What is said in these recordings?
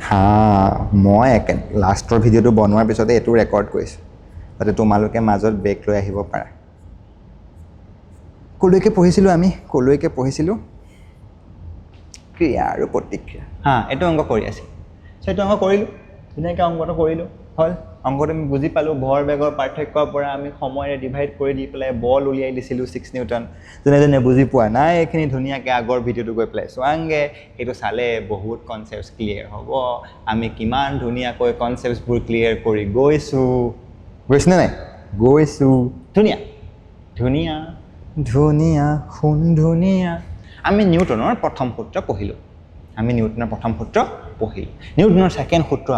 হা মই লাষ্টৰ ভিডিঅ'টো বনোৱাৰ পিছতে এইটো ৰেকৰ্ড কৰিছোঁ যাতে তোমালোকে মাজত ব্ৰেক লৈ আহিব পাৰা কলৈকে পঢ়িছিলোঁ ক্ৰিয়া আৰু প্ৰতিক্ৰিয়া এইটো অংক কৰি আছিল চ' এইটো অংক কৰিলোঁ ধুনীয়াকৈ অংকটো কৰিলোঁ হ'ল অংকটো আমি বুজি পালোঁ ভৰ বেগৰ পাৰ্থক্যৰ পৰা আমি সময়ৰে ডিভাইড কৰি দি পেলাই বল উলিয়াই দিছিলোঁ 6 নিউটন যোনে যোনে বুজি পোৱা নাই এইখিনি ধুনীয়াকৈ আগৰ ভিডিঅ'টো গৈ পেলাই চোৱাংগে সেইটো চালে বহুত কনচেপ্টছ ক্লিয়াৰ হ'ব আমি কিমান ধুনীয়াকৈ কনচেপ্টছবোৰ ক্লিয়াৰ কৰি গৈছোনে নাই গৈছোঁ ধুনীয়া ধুনীয়া ধুনীয়া শুন ধুনীয়া আমি নিউটনৰ প্ৰথম সূত্ৰ পঢ়িলোঁ নিউটনৰ ছেকেণ্ড সূত্ৰ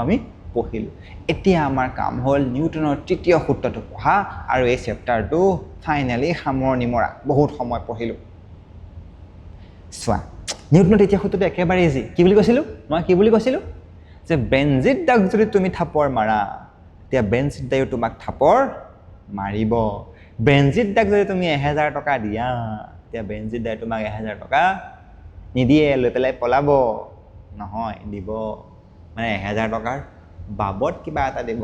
আমি পঢ়িলোঁ এতিয়া আমাৰ কাম হ'ল নিউটনৰ তৃতীয় সূত্ৰটো পঢ়া আৰু এই চেপ্টাৰটো ফাইনেলি সামৰণি মৰা বহুত সময় পঢ়িলোঁ চোৱা নিউটনৰ তৃতীয় সূত্ৰটো একেবাৰে ইজি কি বুলি কৈছিলোঁ যে বেঞ্জিত দাক যদি তুমি থাপৰ মাৰা তেতিয়া বেঞ্জিত দায়ো তোমাক থাপৰ মাৰিব বেঞ্জিত দাক যদি তুমি 1000 টকা দিয়া তেতিয়া বেঞ্জিত দাই তোমাক 1000 টকা নিদিয়ে লৈ পেলাই পলাব নহয় দিব মানে 1000 টকাৰ বাবদ কিবা এটা দিব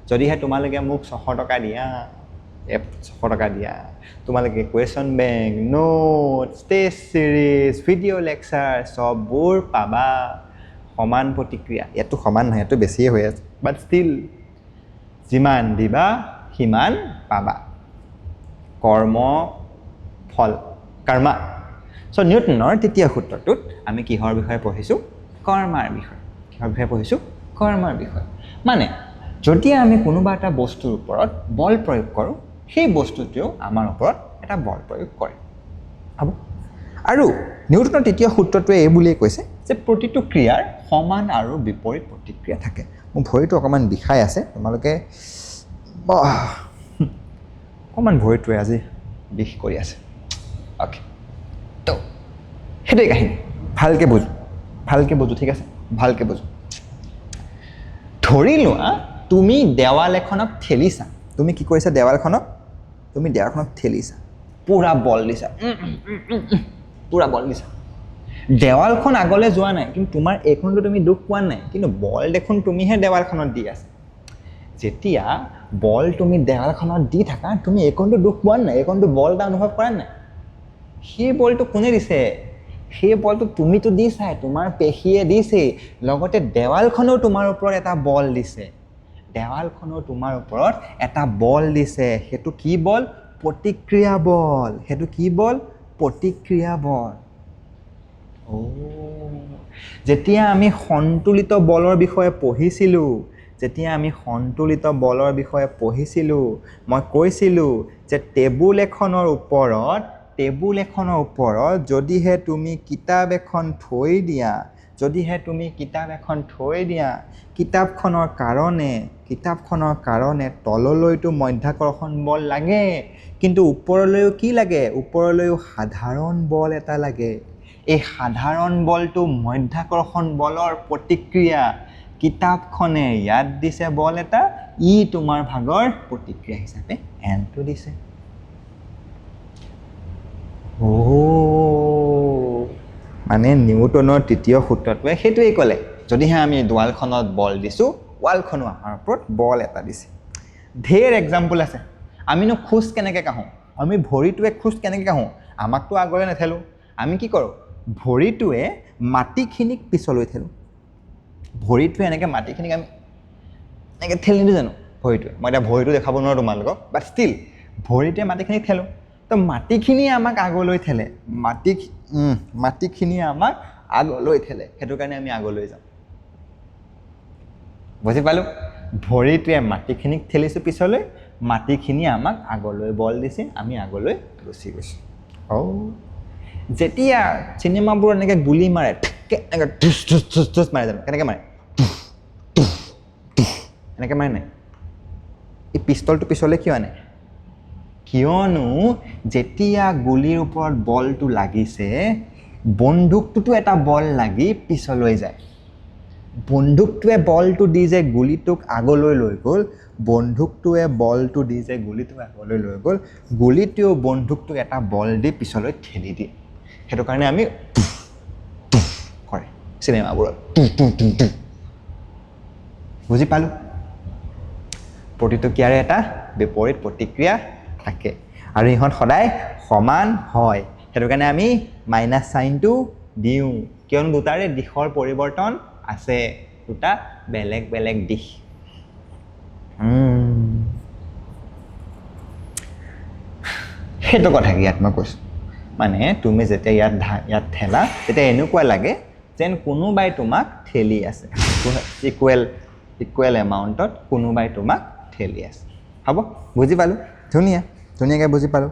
যদিহে তোমালোকে মোক 600 টকা দিয়া 600 টকা দিয়া তোমালোকে question bank notes test series video' lecture সববোৰ পাবা সমান প্ৰতিক্ৰিয়া ইয়াতো সমান নহয় ইয়াতো বেছিয়ে হৈ আছে বাট ষ্টিল যিমান দিবা সিমান পাবা কৰ্মা চ' নিউটনৰ তৃতীয় সূত্ৰটোত আমি কিহৰ বিষয়ে পঢ়িছোঁ কৰ্মাৰ বিষয়ে মানে যদি আমি কোনোবা এটা বস্তুৰ ওপৰত বল প্ৰয়োগ কৰোঁ সেই বস্তুটোৱেও আমাৰ ওপৰত এটা বল প্ৰয়োগ কৰে হ'ব আৰু নিউটনৰ তৃতীয় সূত্ৰটোৱে এই বুলিয়ে কৈছে যে প্ৰতিটো ক্ৰিয়াৰ সমান আৰু বিপৰীত প্ৰতিক্ৰিয়া থাকে মোৰ ভৰিটো অকণমান বিষাই আছে তোমালোকে অকণমান ভৰিটোৱে আজি বিষ কৰি আছে অ'কে তো সেইটোৱে কাহিনী ভালকৈ বুজো ঠিক আছে ভালকৈ বুজো ধৰি লোৱা তুমি দেৱাল এখনক ঠেলিছা তুমি কি কৰিছা দেৱালখনক ঠেলিছা পুৰা বল দিছা দেৱালখন আগলৈ যোৱা নাই কিন্তু তোমাৰ এইখনটো তুমি দুখ পোৱা নাই কিন্তু বল দেখোন তুমিহে দেৱালখনত দি আছে যেতিয়া বল তুমি দেৱালখনত দি থাকা তুমি এইখনটো দুখ পোৱা নাই এইখনটো বল এটা অনুভৱ কৰা নাই সেই বলটো কোনে দিছে সেই বলটো তুমিতো দিছাই তোমাৰ পেশীয়ে দিছে লগতে দেৱালখনেও তোমাৰ ওপৰত এটা বল দিছে সেইটো কি বল প্ৰতিক্ৰিয়া বল যেতিয়া আমি সন্তুলিত বলৰ বিষয়ে পঢ়িছিলোঁ মই কৈছিলোঁ যে টেবুল এখনৰ ওপৰত যদিহে তুমি কিতাপ এখন থৈ দিয়া কিতাপখনৰ কাৰণে তললৈতো মধ্যাকৰ্ষণ বল লাগে কিন্তু ওপৰলৈও কি লাগে ওপৰলৈও সাধাৰণ বল এটা লাগে এই সাধাৰণ বলটো মধ্যাকৰ্ষণ বলৰ প্ৰতিক্ৰিয়া কিতাপখনে ইয়াত দিছে বল এটা ই তোমাৰ ভাগৰ প্ৰতিক্ৰিয়া হিচাপে এনটো দিছে মানে নিউটনৰ তৃতীয় সূত্ৰটোৱে সেইটোৱেই ক'লে যদিহে আমি দেৱালখনত বল দিছোঁ ৱালখনো আমাৰ ওপৰত বল এটা দিছে ঢেৰ এক্সাম্পল আছে আমিনো খোজ কেনেকৈ কাঢ়োঁ আমি ভৰিটোৱে খোজ কেনেকৈ কাঢ়োঁ আমাকতো আগলৈ নেঠেলোঁ আমি কি কৰোঁ ভৰিটোৱে মাটিখিনিক পিছলৈ ঠেলোঁ ভৰিটোৱে এনেকৈ মাটিখিনিক আমি এনেকৈ ঠেলি নিদিওঁ জানো ভৰিটোৱে মই এতিয়া ভৰিটো দেখাব নোৱাৰোঁ তোমালোকক বাট ষ্টিল ভৰিটোৱে মাটিখিনিক ঠেলোঁ তো মাটিখিনিয়ে আমাক আগলৈ ঠেলে সেইটো কাৰণে আমি আগলৈ যাওঁ বুজি পালোঁ ভৰিটোৱে মাটিখিনিক ঠেলিছোঁ পিছলৈ মাটিখিনিয়ে আমাক আগলৈ বল দিছে আমি আগলৈ গুচি গৈছোঁ যেতিয়া চিনেমাবোৰ এনেকৈ গুলি মাৰে এনেকৈ ধুচ মাৰে জানো কেনেকৈ মাৰে এনেকৈ মাৰে নাই এই পিষ্টলটো পিছলৈ কিয় আনে কিয়নো যেতিয়া গুলিৰ ওপৰত বলটো লাগিছে বন্দুকটোতো এটা বল লাগি পিছলৈ যায় বন্দুকটোৱে বলটো দি যে গুলিটোক আগলৈ লৈ গ'ল গুলিটোৱেও বন্দুকটোক এটা বল দি পিছলৈ ঠেলি দিয়ে সেইটো কাৰণে আমি কৰে চিনেমাবোৰত বুজি পালোঁ প্ৰতিটো ক্ৰিয়াৰে এটা বিপৰীত প্ৰতিক্ৰিয়া থাকে আৰু ইহঁত সদায় সমান হয় সেইটো কাৰণে আমি মাইনাছ চাইনটো দিওঁ কিয়নো দুটাৰে দিশৰ পৰিৱৰ্তন আছে দুটা বেলেগ বেলেগ দিশ সেইটো কথা কি ইয়াত মই কৈছোঁ মানে তুমি যেতিয়া ইয়াত ঠেলা তেতিয়া এনেকুৱা লাগে যেন কোনোবাই তোমাক ঠেলি আছে ইকুৱেল এমাউণ্টত কোনোবাই তোমাক ঠেলি আছে হ'ব বুজি পালোঁ ধুনীয়াকৈ বুজি পালোঁ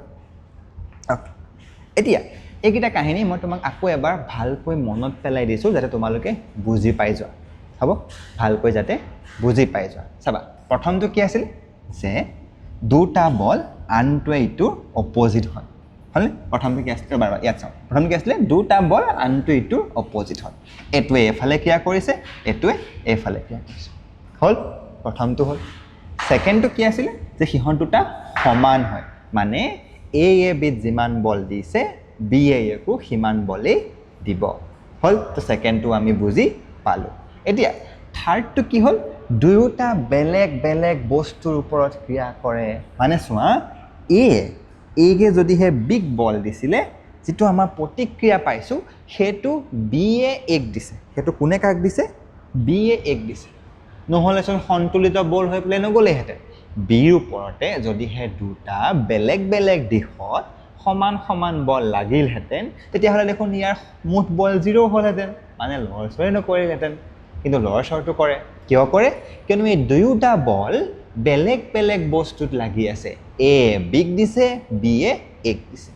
এতিয়া এইকেইটা কাহিনী মই তোমাক আকৌ এবাৰ ভালকৈ মনত পেলাই দিছোঁ যাতে তোমালোকে বুজি পাই যোৱা হ'ব ভালকৈ যাতে বুজি পাই যোৱা চাবা প্ৰথমটো কি আছিল যে দুটা বল আনটোৱে ইটোৰ অপজিট হয় হয়নে প্ৰথমটো কি আছিলে বাৰু ইয়াত চাওঁ প্ৰথমটো কি আছিলে দুটা বল আনটো ইটোৰ অপজিট হয় এইটোৱে এইফালে ক্ৰিয়া কৰিছে এইটোৱে এইফালে ক্ৰিয়া কৰিছে হ'ল প্ৰথমটো হ'ল ছেকেণ্ডটো কি আছিলে যে সিহঁত দুটা সমান হয় মানে এ বিত যিমান বল দিছে বি একো সিমান বলেই দিব হ'ল তো ছেকেণ্ডটো আমি বুজি পালোঁ এতিয়া থাৰ্ডটো কি হ'ল দুয়োটা বেলেগ বেলেগ বস্তুৰ ওপৰত ক্ৰিয়া কৰে মানে চোৱা একে যদিহে বিগ বল দিছিলে যিটো আমাৰ প্ৰতিক্ৰিয়া পাইছোঁ সেইটো বি এক দিছে সেইটো কোনে কাক দিছে বি এক দিছে নহ'লেচোন সন্তুলিত বল হৈ পেলাই নগ'লেহেঁতেন বিৰ ওপৰতে যদিহে দুটা বেলেগ বেলেগ দিশত সমান সমান বল লাগিলহেঁতেন তেতিয়াহ'লে দেখোন ইয়াৰ মুঠ বল 0 হ'লহেঁতেন মানে লৰচৰে নকৰিলেহেঁতেন কিন্তু লৰচৰটো কৰে কিয় কৰে কিয়নো এই দুয়োটা বল বেলেগ বেলেগ বস্তুত লাগি আছে এ বিগ দিছে বি এক দিছে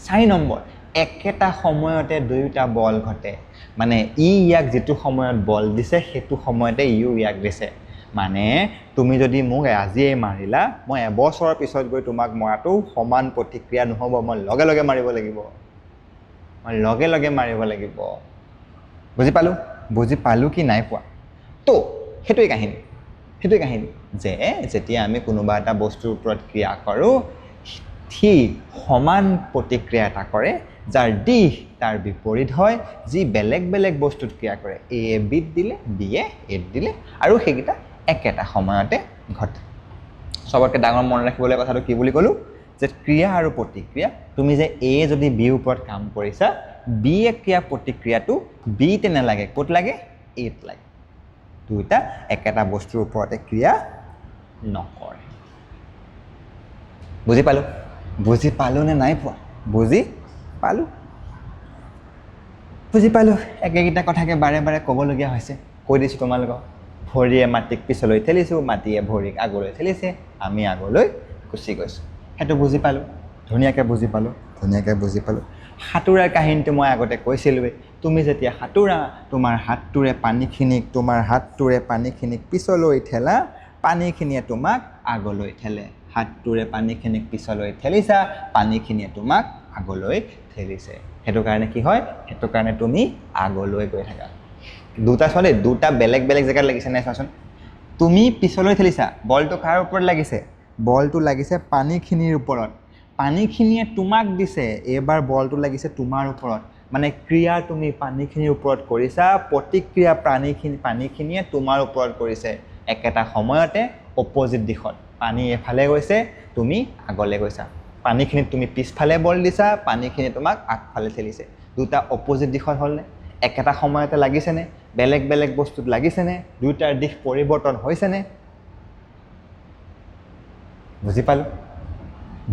4 নম্বৰ একেটা সময়তে দুয়োটা বল ঘটে মানে ইয়াক যিটো সময়ত বল দিছে সেইটো সময়তে ইয়াক দিছে মানে তুমি যদি মোক আজিয়ে মাৰিলা মই এবছৰৰ পিছত গৈ তোমাক মৰাটো সমান প্ৰতিক্ৰিয়া নহ'ব মই লগে লগে মাৰিব লাগিব বুজি পালোঁ কি নাই পোৱা তো সেইটোৱে কাহিনী যে যেতিয়া আমি কোনোবা এটা বস্তুৰ ওপৰত ক্ৰিয়া কৰোঁ সি সমান প্ৰতিক্ৰিয়া এটা কৰে যাৰ দিশ তাৰ বিপৰীত হয় যি বেলেগ বেলেগ বস্তুত ক্ৰিয়া কৰে এ বিত দিলে বি এত দিলে আৰু সেইকেইটা একেটা সময়তে ঘটে সবতকৈ ডাঙৰ মনত ৰাখিবলৈ কথাটো কি বুলি ক'লোঁ যে ক্ৰিয়া আৰু প্ৰতিক্ৰিয়া তুমি যে এ যদি বিৰ ওপৰত কাম কৰিছা বি ক্ৰিয়া প্ৰতিক্ৰিয়াটো বিতে নালাগে ক'ত লাগে এত লাগে দুইটা একেটা বস্তুৰ ওপৰতে ক্ৰিয়া নকৰে বুজি পালোঁ নে নাই পোৱা বুজি পালোঁ একেকেইটা কথাকে বাৰে বাৰে ক'বলগীয়া হৈছে কৈ দিছোঁ তোমালোকক ভৰিয়ে মাটিক পিছলৈ ঠেলিছোঁ মাটিয়ে ভৰিক আগলৈ ঠেলিছে আমি আগলৈ গুচি গৈছোঁ সেইটো বুজি পালোঁ ধুনীয়াকৈ বুজি পালোঁ সাঁতোৰাৰ কাহিনীটো মই আগতে কৈছিলোঁৱেই তুমি যেতিয়া সাঁতোৰা তোমাৰ হাতটোৰে পানীখিনিক পিছলৈ ঠেলা পানীখিনিয়ে তোমাক আগলৈ ঠেলে হাতটোৰে পানীখিনিক পিছলৈ ঠেলিছা পানীখিনিয়ে তোমাক আগলৈ ঠেলিছে সেইটো কাৰণে কি হয় সেইটো কাৰণে তুমি আগলৈ গৈ থাকা দুটা বেলেগ বেলেগ জেগাত লাগিছে নাই চোৱাচোন তুমি পিছলৈ ঠেলিছা বলটো কাৰ ওপৰত লাগিছে বলটো লাগিছে পানীখিনিৰ ওপৰত পানীখিনিয়ে তোমাক দিছে এইবাৰ বলটো লাগিছে তোমাৰ ওপৰত মানে ক্ৰিয়া তুমি পানীখিনিৰ ওপৰত কৰিছা প্ৰতিক্ৰিয়া পানীখিনিয়ে তোমাৰ ওপৰত কৰিছে একেটা সময়তে অপজিট দিশত পানী এফালে গৈছে তুমি আগলৈ গৈছা পানীখিনিত তুমি পিছফালে বল দিছা পানীখিনিয়ে তোমাক আগফালে ঠেলিছে দুটা অপজিট দিশত হ'লনে একেটা সময়তে লাগিছেনে বেলেগ বেলেগ বস্তুত লাগিছেনে দুইটাৰ দিশ পৰিৱৰ্তন হৈছেনে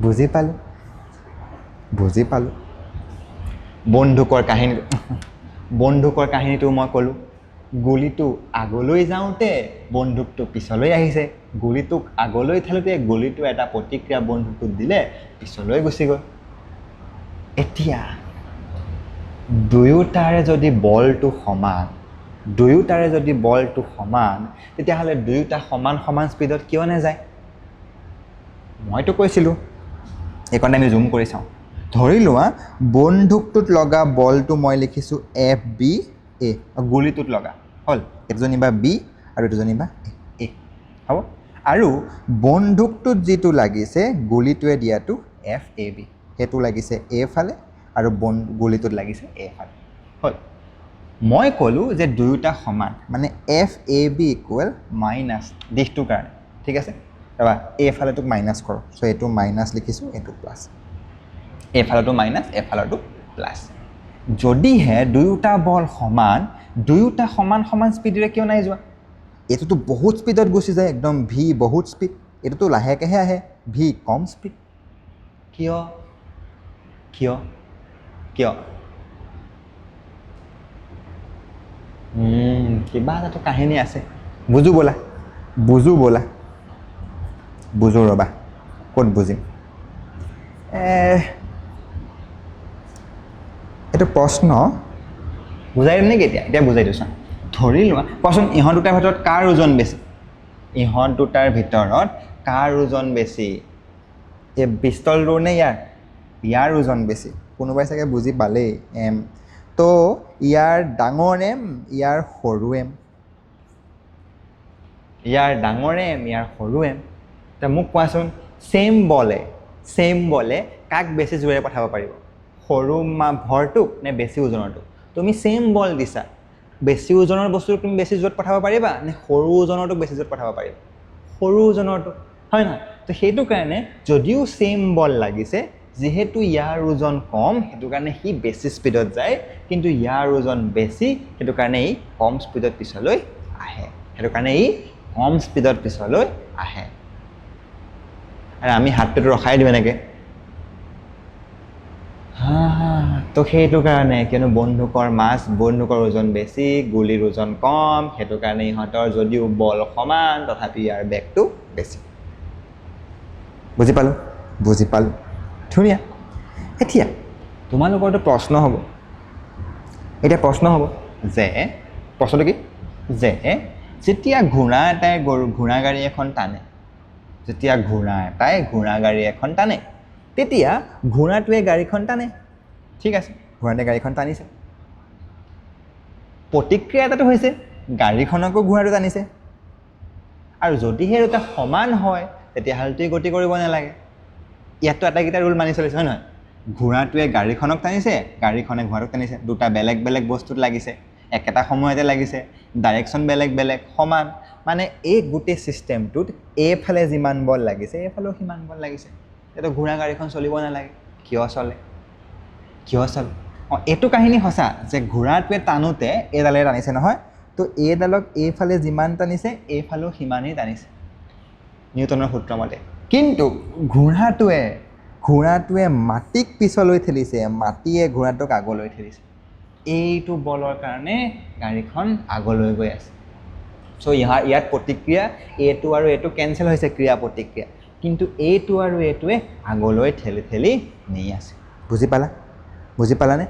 বুজি পালোঁ বন্দুকৰ কাহিনীটো মই ক'লোঁ গুলিটো আগলৈ যাওঁতে বন্দুকটো পিছলৈ আহিছে গুলিটোক আগলৈ ঠেলোতে গুলিটো এটা প্ৰতিক্ৰিয়া বন্দুকটোত দিলে পিছলৈ গুচি গ'ল এতিয়া দুয়োটাৰে যদি বলটো সমান তেতিয়াহ'লে দুয়োটা সমান স্পীডত কিয় নাযায় মইতো কৈছিলোঁ এইকণতে আমি জুম কৰি চাওঁ ধৰি লোৱা বন্দুকটোত লগা বলটো মই লিখিছোঁ FB A গুলিটোত লগা হ'ল এজনী বা বি আৰু এজনী বা এ হ'ব আৰু বন্দুকটোত যিটো লাগিছে গুলিটোৱে দিয়াটো FAB সেইটো লাগিছে এ ফালে আৰু গুলিটোত লাগিছে এ ফালে হ'ল মই ক'লোঁ যে দুয়োটা সমান মানে F A B equal minus দিশটোৰ কাৰণে ঠিক আছে ৰ'বা এইফালেটোক মাইনাছ কৰক চ' এইটো মাইনাছ লিখিছোঁ এইটো প্লাছ এইফালটো মাইনাছ এইফালটো প্লাছ যদিহে দুয়োটা বল সমান দুয়োটা সমান সমান স্পীডেৰে কিয় নাই যোৱা এইটোতো বহুত স্পীডত গুচি যায় একদম ভি বহুত স্পীড এইটোতো লাহেকৈহে আহে ভি কম স্পীড কিয় কিয় কিয় কিবা এটাতো কাহিনী আছে বুজো ব'লা বুজো ৰ'বা ক'ত বুজিম এইটো প্ৰশ্ন বুজাই দিম নেকি এতিয়া বুজাই দিওঁ চোৱা ধৰি লোৱা কোৱাচোন ইহঁত দুটাৰ ভিতৰত কাৰ ওজন বেছি ইহঁত দুটাৰ ভিতৰত কাৰ ওজন বেছি এই পিষ্টলটোৰ নে ইয়াৰ ওজন বেছি কোনোবাই চাগে বুজি পালেই এম তো ইয়াৰ ডাঙৰ এম ইয়াৰ সৰু এম ইয়াৰ সৰু এম এতিয়া মোক কোৱাচোন ছেইম বলে কাক বেছি জোৰেৰে পঠাব পাৰিব সৰু ভৰটোক নে বেছি ওজনৰটোক তুমি ছেইম বল দিছা বেছি ওজনৰ বস্তুটোক তুমি বেছি জোৰত পঠাব পাৰিবা নে সৰু ওজনৰটোক বেছি জোৰত পঠাব পাৰিবা সৰু ওজনৰটোক হয় নহয় তো সেইটো কাৰণে যদিও ছেইম বল লাগিছে যেহেতু ইয়াৰ ওজন কম সেইটো কাৰণে সি বেছি স্পীডত যায় কিন্তু ইয়াৰ ওজন বেছি সেইটো কাৰণে ই কম স্পীডত পিছলৈ আহে আৰু আমি হাতটো ৰখাই দিওঁ এনেকৈ তো সেইটো কাৰণে কিয়নো বন্দুকৰ ওজন বেছি গুলিৰ ওজন কম সেইটো কাৰণে ইহঁতৰ যদিও বল সমান তথাপি ইয়াৰ বেগটো বেছি বুজি পালোঁ ধুনীয়া এতিয়া তোমালোকৰতো প্ৰশ্ন হ'ব যে প্ৰশ্নটো কি যে যেতিয়া ঘোঁৰা এটাই ঘোঁৰা গাড়ী এখন টানে তেতিয়া ঘোঁৰাটোৱে গাড়ীখন টানে ঠিক আছে ঘোঁৰাটোৱে গাড়ীখন টানিছে প্ৰতিক্ৰিয়া এটাতো হৈছে গাড়ীখনকো ঘোঁৰাটো টানিছে আৰু যদিহে দুটা সমান হয় তেতিয়াহ'লেতো গতি কৰিব নালাগে ইয়াততো আটাইকেইটা ৰুল মানি চলিছে হয় নহয় ঘোঁৰাটোৱে গাড়ীখনক টানিছে গাড়ীখনে ঘোঁৰাটোক টানিছে দুটা বেলেগ বেলেগ বস্তুত লাগিছে একেটা সময়তে লাগিছে ডাইৰেকশ্যন বেলেগ সমান মানে এই গোটেই ছিষ্টেমটোত এইফালে যিমান বল লাগিছে এইফালেও সিমান বল লাগিছে এইটো ঘোঁৰা গাড়ীখন চলিব নালাগে কিয় চলে এইটো কাহিনী সঁচা যে ঘোঁৰাটোৱে টানোতে এইডালে টানিছে নহয় তো এইডালক এইফালে যিমান টানিছে এইফালেও সিমানেই টানিছে নিউটনৰ সূত্ৰ মতে কিন্তু ঘোঁৰাটোৱে মাটিক পিছলৈ ঠেলিছে মাটিয়ে ঘোঁৰাটোক আগলৈ ঠেলিছে এইটো বলৰ কাৰণে গাড়ীখন আগলৈ গৈ আছে চ' ইয়াত প্ৰতিক্ৰিয়া এইটো আৰু এইটো কেঞ্চেল হৈছে ক্ৰিয়া প্ৰতিক্ৰিয়া কিন্তু এইটো আৰু এইটোৱে আগলৈ ঠেলি নি আছে বুজি পালানে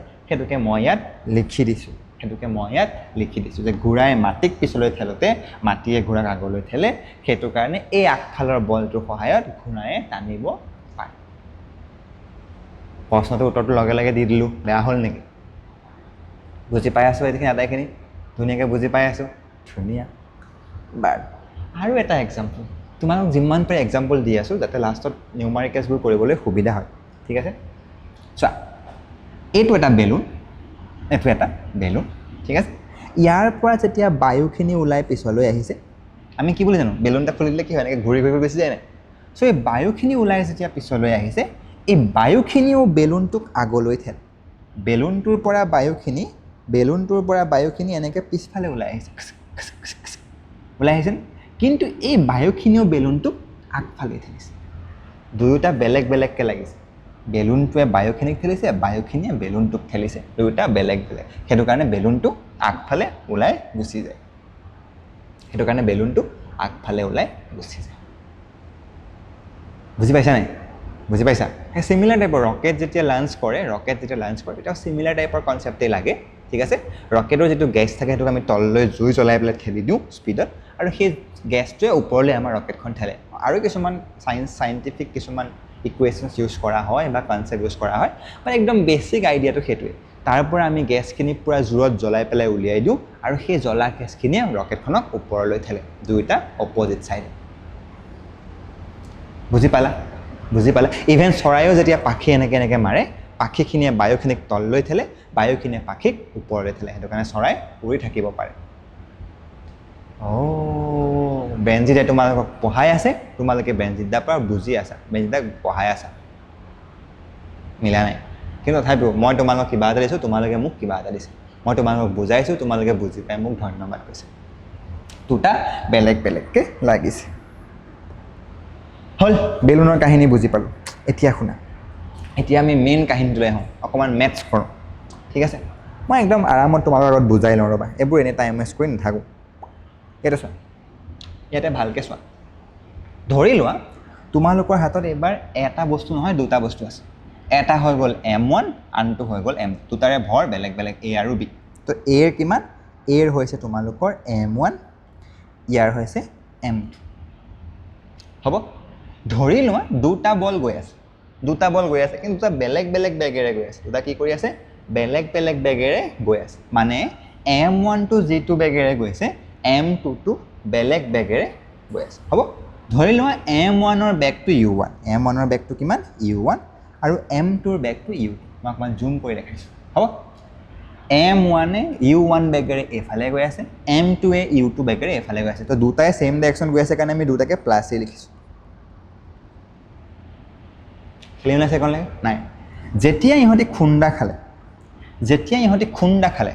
সেইটোকে মই ইয়াত লিখি দিছোঁ যে ঘোঁৰাই মাটিক পিছলৈ ঠেলোতে মাটিয়ে ঘোঁৰাক আগলৈ ঠেলে সেইটো কাৰণে এই আগফালৰ বলটোৰ সহায়ত ঘোঁৰাই টানিব পাৰে প্ৰশ্নটোৰ উত্তৰটো লগে লগে দি দিলোঁ বেয়া হ'ল নেকি বুজি পাই আছোঁ এইখিনি আটাইখিনি ধুনীয়াকৈ বুজি পাই আছোঁ ধুনীয়া বাৰু আৰু এটা এক্সাম্পল তোমালোক যিমান পাৰে এক্সাম্পল দি আছোঁ যাতে লাষ্টত নিউমাৰিকেলছবোৰ কৰিবলৈ সুবিধা হয় ঠিক আছে চোৱা এইটো এটা বেলুন ঠিক আছে ইয়াৰ পৰা যেতিয়া বায়ুখিনি ওলাই পিছলৈ আহিছে আমি কি বুলি জানো বেলুন এটা খুলি দিলে কি হয় এনেকৈ ঘূৰি গুচি যায় নাই চ' এই বায়ুখিনি ওলাই যেতিয়া পিছলৈ আহিছে এই বায়ুখিনিও বেলুনটোক আগলৈ ঠেলে বেলুনটোৰ পৰা বায়ুখিনি এনেকৈ পিছফালে ওলাই আহিছে কিন্তু এই বায়ুখিনিও বেলুনটোক আগফালে ঠেলিছে দুয়োটা বেলেগকৈ লাগিছে বেলুনটোৱে বায়ুখিনিক ঠেলিছে বায়ুখিনিয়ে বেলুনটোক ঠেলিছে দুয়োটা বেলেগ সেইটো কাৰণে বেলুনটো আগফালে ওলাই গুচি যায় বুজি পাইছা নাই সেই চিমিলাৰ টাইপৰ ৰকেট যেতিয়া লাঞ্চ কৰে তেতিয়াও চিমিলাৰ টাইপৰ কনচেপ্টেই লাগে ঠিক আছে ৰকেটৰ যিটো গেছ থাকে সেইটোক আমি তললৈ জুই জ্বলাই পেলাই ঠেলি দিওঁ স্পীডত আৰু সেই গেছটোৱে ওপৰলৈ আমাৰ ৰকেটখন ঠেলে আৰু কিছুমান চাইণ্টিফিক কিছুমান ইকুৱেশ্যনছ ইউজ কৰা হয় বা কনচেপ্ট ইউজ কৰা হয় মানে একদম বেছিক আইডিয়াটো সেইটোৱে তাৰ পৰা আমি গেছখিনি পূৰা জোৰত জ্বলাই পেলাই উলিয়াই দিওঁ আৰু সেই জ্বলা গেছখিনিয়ে ৰকেটখনক ওপৰলৈ ঠেলে দুয়োটা অপজিট ছাইডে বুজি পালা ইভেন চৰাইও যেতিয়া পাখি এনেকৈ মাৰে পাখিখিনিয়ে বায়ুখিনিক তললৈ ঠেলে বায়ুখিনিয়ে পাখিক ওপৰলৈ ঠেলে সেইটো কাৰণে চৰাই উৰি থাকিব পাৰে বেঞ্জিতে তোমালোকক পঢ়াই আছে তোমালোকে বেঞ্জিদাৰ পৰা বুজি আছা বেঞ্জিদাক পঢ়াই আছা মিলা নাই কিন্তু তথাপিও মই তোমালোকক কিবা এটা দিছোঁ তোমালোকে মোক কিবা এটা দিছে মই তোমালোকক বুজাইছোঁ তোমালোকে বুজি পাই মোক ধন্যবাদ কৈছে দুটা বেলেগ বেলেগকৈ লাগিছে হ'ল বেলুনৰ কাহিনী বুজি পালোঁ এতিয়া শুনা এতিয়া আমি মেইন কাহিনীটোলৈ আহোঁ অকণমান মেথছ কৰোঁ ঠিক আছে মই একদম আৰামত তোমালোকৰ আগত বুজাই লওঁ ৰ'বা এইবোৰ এনেই টাইম ৱেষ্ট কৰি নাথাকোঁ এইটো চোৱা ইয়াতে ভালকৈ চোৱা ধৰি লোৱা তোমালোকৰ হাতত এইবাৰ এটা বস্তু নহয় দুটা বস্তু আছে এটা হৈ গ'ল M1 আনটো হৈ গ'ল M2 দুটাৰে ভৰ বেলেগ বেলেগ A আৰু B তো এৰ কিমান এৰ হৈছে তোমালোকৰ M1 ইয়াৰ হৈছে M2 হ'ব ধৰি লোৱা দুটা বল গৈ আছে কিন্তু দুটা বেলেগ বেলেগ বেগেৰে গৈ আছে দুটা কি কৰি আছে বেলেগ বেলেগ বেগেৰে গৈ আছে মানে M1 টো যিটো বেগেৰে গৈছে M2 টো বেলেগ বেগেৰে গৈ আছে হ'ব ধৰি লোৱা M1 ৰ বেগটো U1 M1 ৰ বেগটো কিমান U1 আৰু M2 ৰ বেগটো U2 মই অকণমান জুম কৰি দেখাইছোঁ হ'ব M1 এ U1 বেগেৰে এফালে গৈ আছে M2 এ U2 বেগেৰে এফালে গৈ আছে তো দুটাই সেম ডাইৰেকশ্যন গৈ আছে কাৰণে আমি দুটাকে প্লাছ এ লিখিছোঁ ক্লিয়াৰ আছে কোন লাগে নাই যেতিয়া ইহঁতি খুন্দা খালে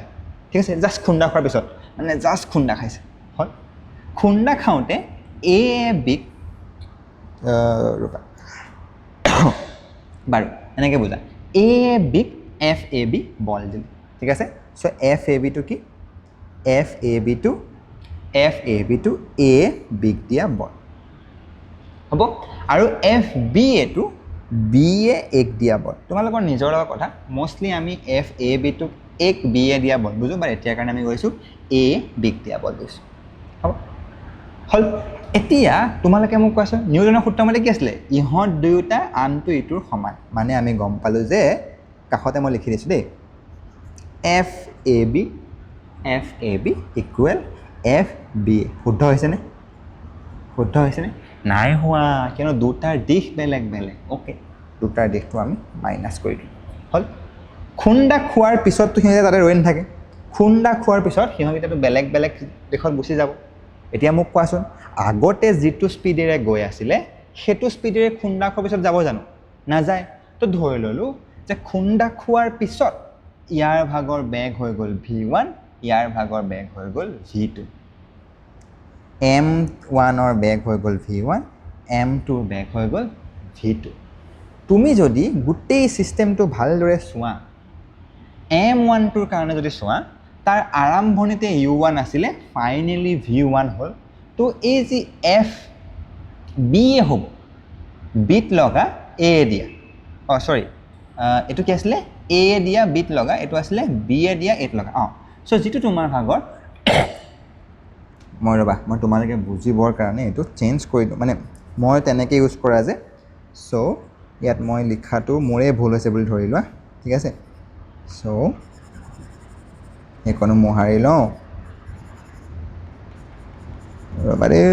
ঠিক আছে জাষ্ট খুন্দা খোৱাৰ পিছত মানে জাষ্ট খুন্দা খাইছে হয় খুন্দা খাওঁতে এ বিক ৰবা বাৰু এনেকৈ বুজা এ বিক এফ এ বি বল দিল ঠিক আছে চ' এফ এ বিটো কি এফ এ বিটো এ বিক দিয়া বল হ'ব আৰু এফ বি এটো বি এ এক দিয়া বল তোমালোকৰ নিজৰ লগত কথা মোষ্টলি আমি এফ এ বিটোক এক বি এ দিয়া বল বুজো বাৰু এতিয়াৰ কাৰণে আমি গৈছোঁ এ বিক দিয়া বল গৈছোঁ হ'ব হ'ল এতিয়া তোমালোকে মোক কোৱাচোন নিউটনৰ সূত্ৰ মতে কি আছিলে ইহঁত দুয়োটা আনটো ইটোৰ সমান মানে আমি গম পালোঁ যে কাষতে মই লিখি দিছোঁ দেই F A B equal F B A শুদ্ধ হৈছেনে নাই হোৱা কিয়নো দুটাৰ দিশ বেলেগ বেলেগ অ'কে দুটাৰ দিশটো আমি মাইনাছ কৰি দিওঁ হ'ল খুন্দা খোৱাৰ পিছততো সিহঁতে তাতে ৰৈ নাথাকে খুন্দা খোৱাৰ পিছত সিহঁতকেইটাতো বেলেগ বেলেগ দিশত গুচি যাব এতিয়া মোক কোৱাচোন আগতে যিটো স্পীডেৰে গৈ আছিলে সেইটো স্পীডেৰে খুন্দা খোৱাৰ পিছত যাব জানো নাযায় তো ধৰি ল'লোঁ যে খুন্দা খোৱাৰ পিছত ইয়াৰ ভাগৰ বেগ হৈ গ'ল V1 ইয়াৰ ভাগৰ বেগ হৈ গ'ল V2 M1 ৰ বেগ হৈ গ'ল V1 M2 ৰ বেগ হৈ গ'ল V2 তুমি যদি গোটেই চিষ্টেমটো ভালদৰে চোৱা M1 টোৰ কাৰণে যদি চোৱা তাৰ আৰম্ভণিতে U1 আছিলে ফাইনেলি V1 হ'ল তো এই যি এফ বি এ হ'ব বিট লগা এ দিয়া সৰি এইটো কি আছিলে এ দিয়া বিট লগা এইটো আছিলে বি এ দিয়া এত লগা চ' যিটো তোমাৰ ভাগৰ মই তোমালোকে বুজিবৰ কাৰণে এইটো চেঞ্জ কৰি দিওঁ মানে মই তেনেকৈ ইউজ কৰা যে চ' ইয়াত মই লিখাটো মোৰে ভুল হৈছে বুলি ধৰি লোৱা ঠিক আছে চ' এইকণো মোহাৰি লওঁ ৰ'বা দেই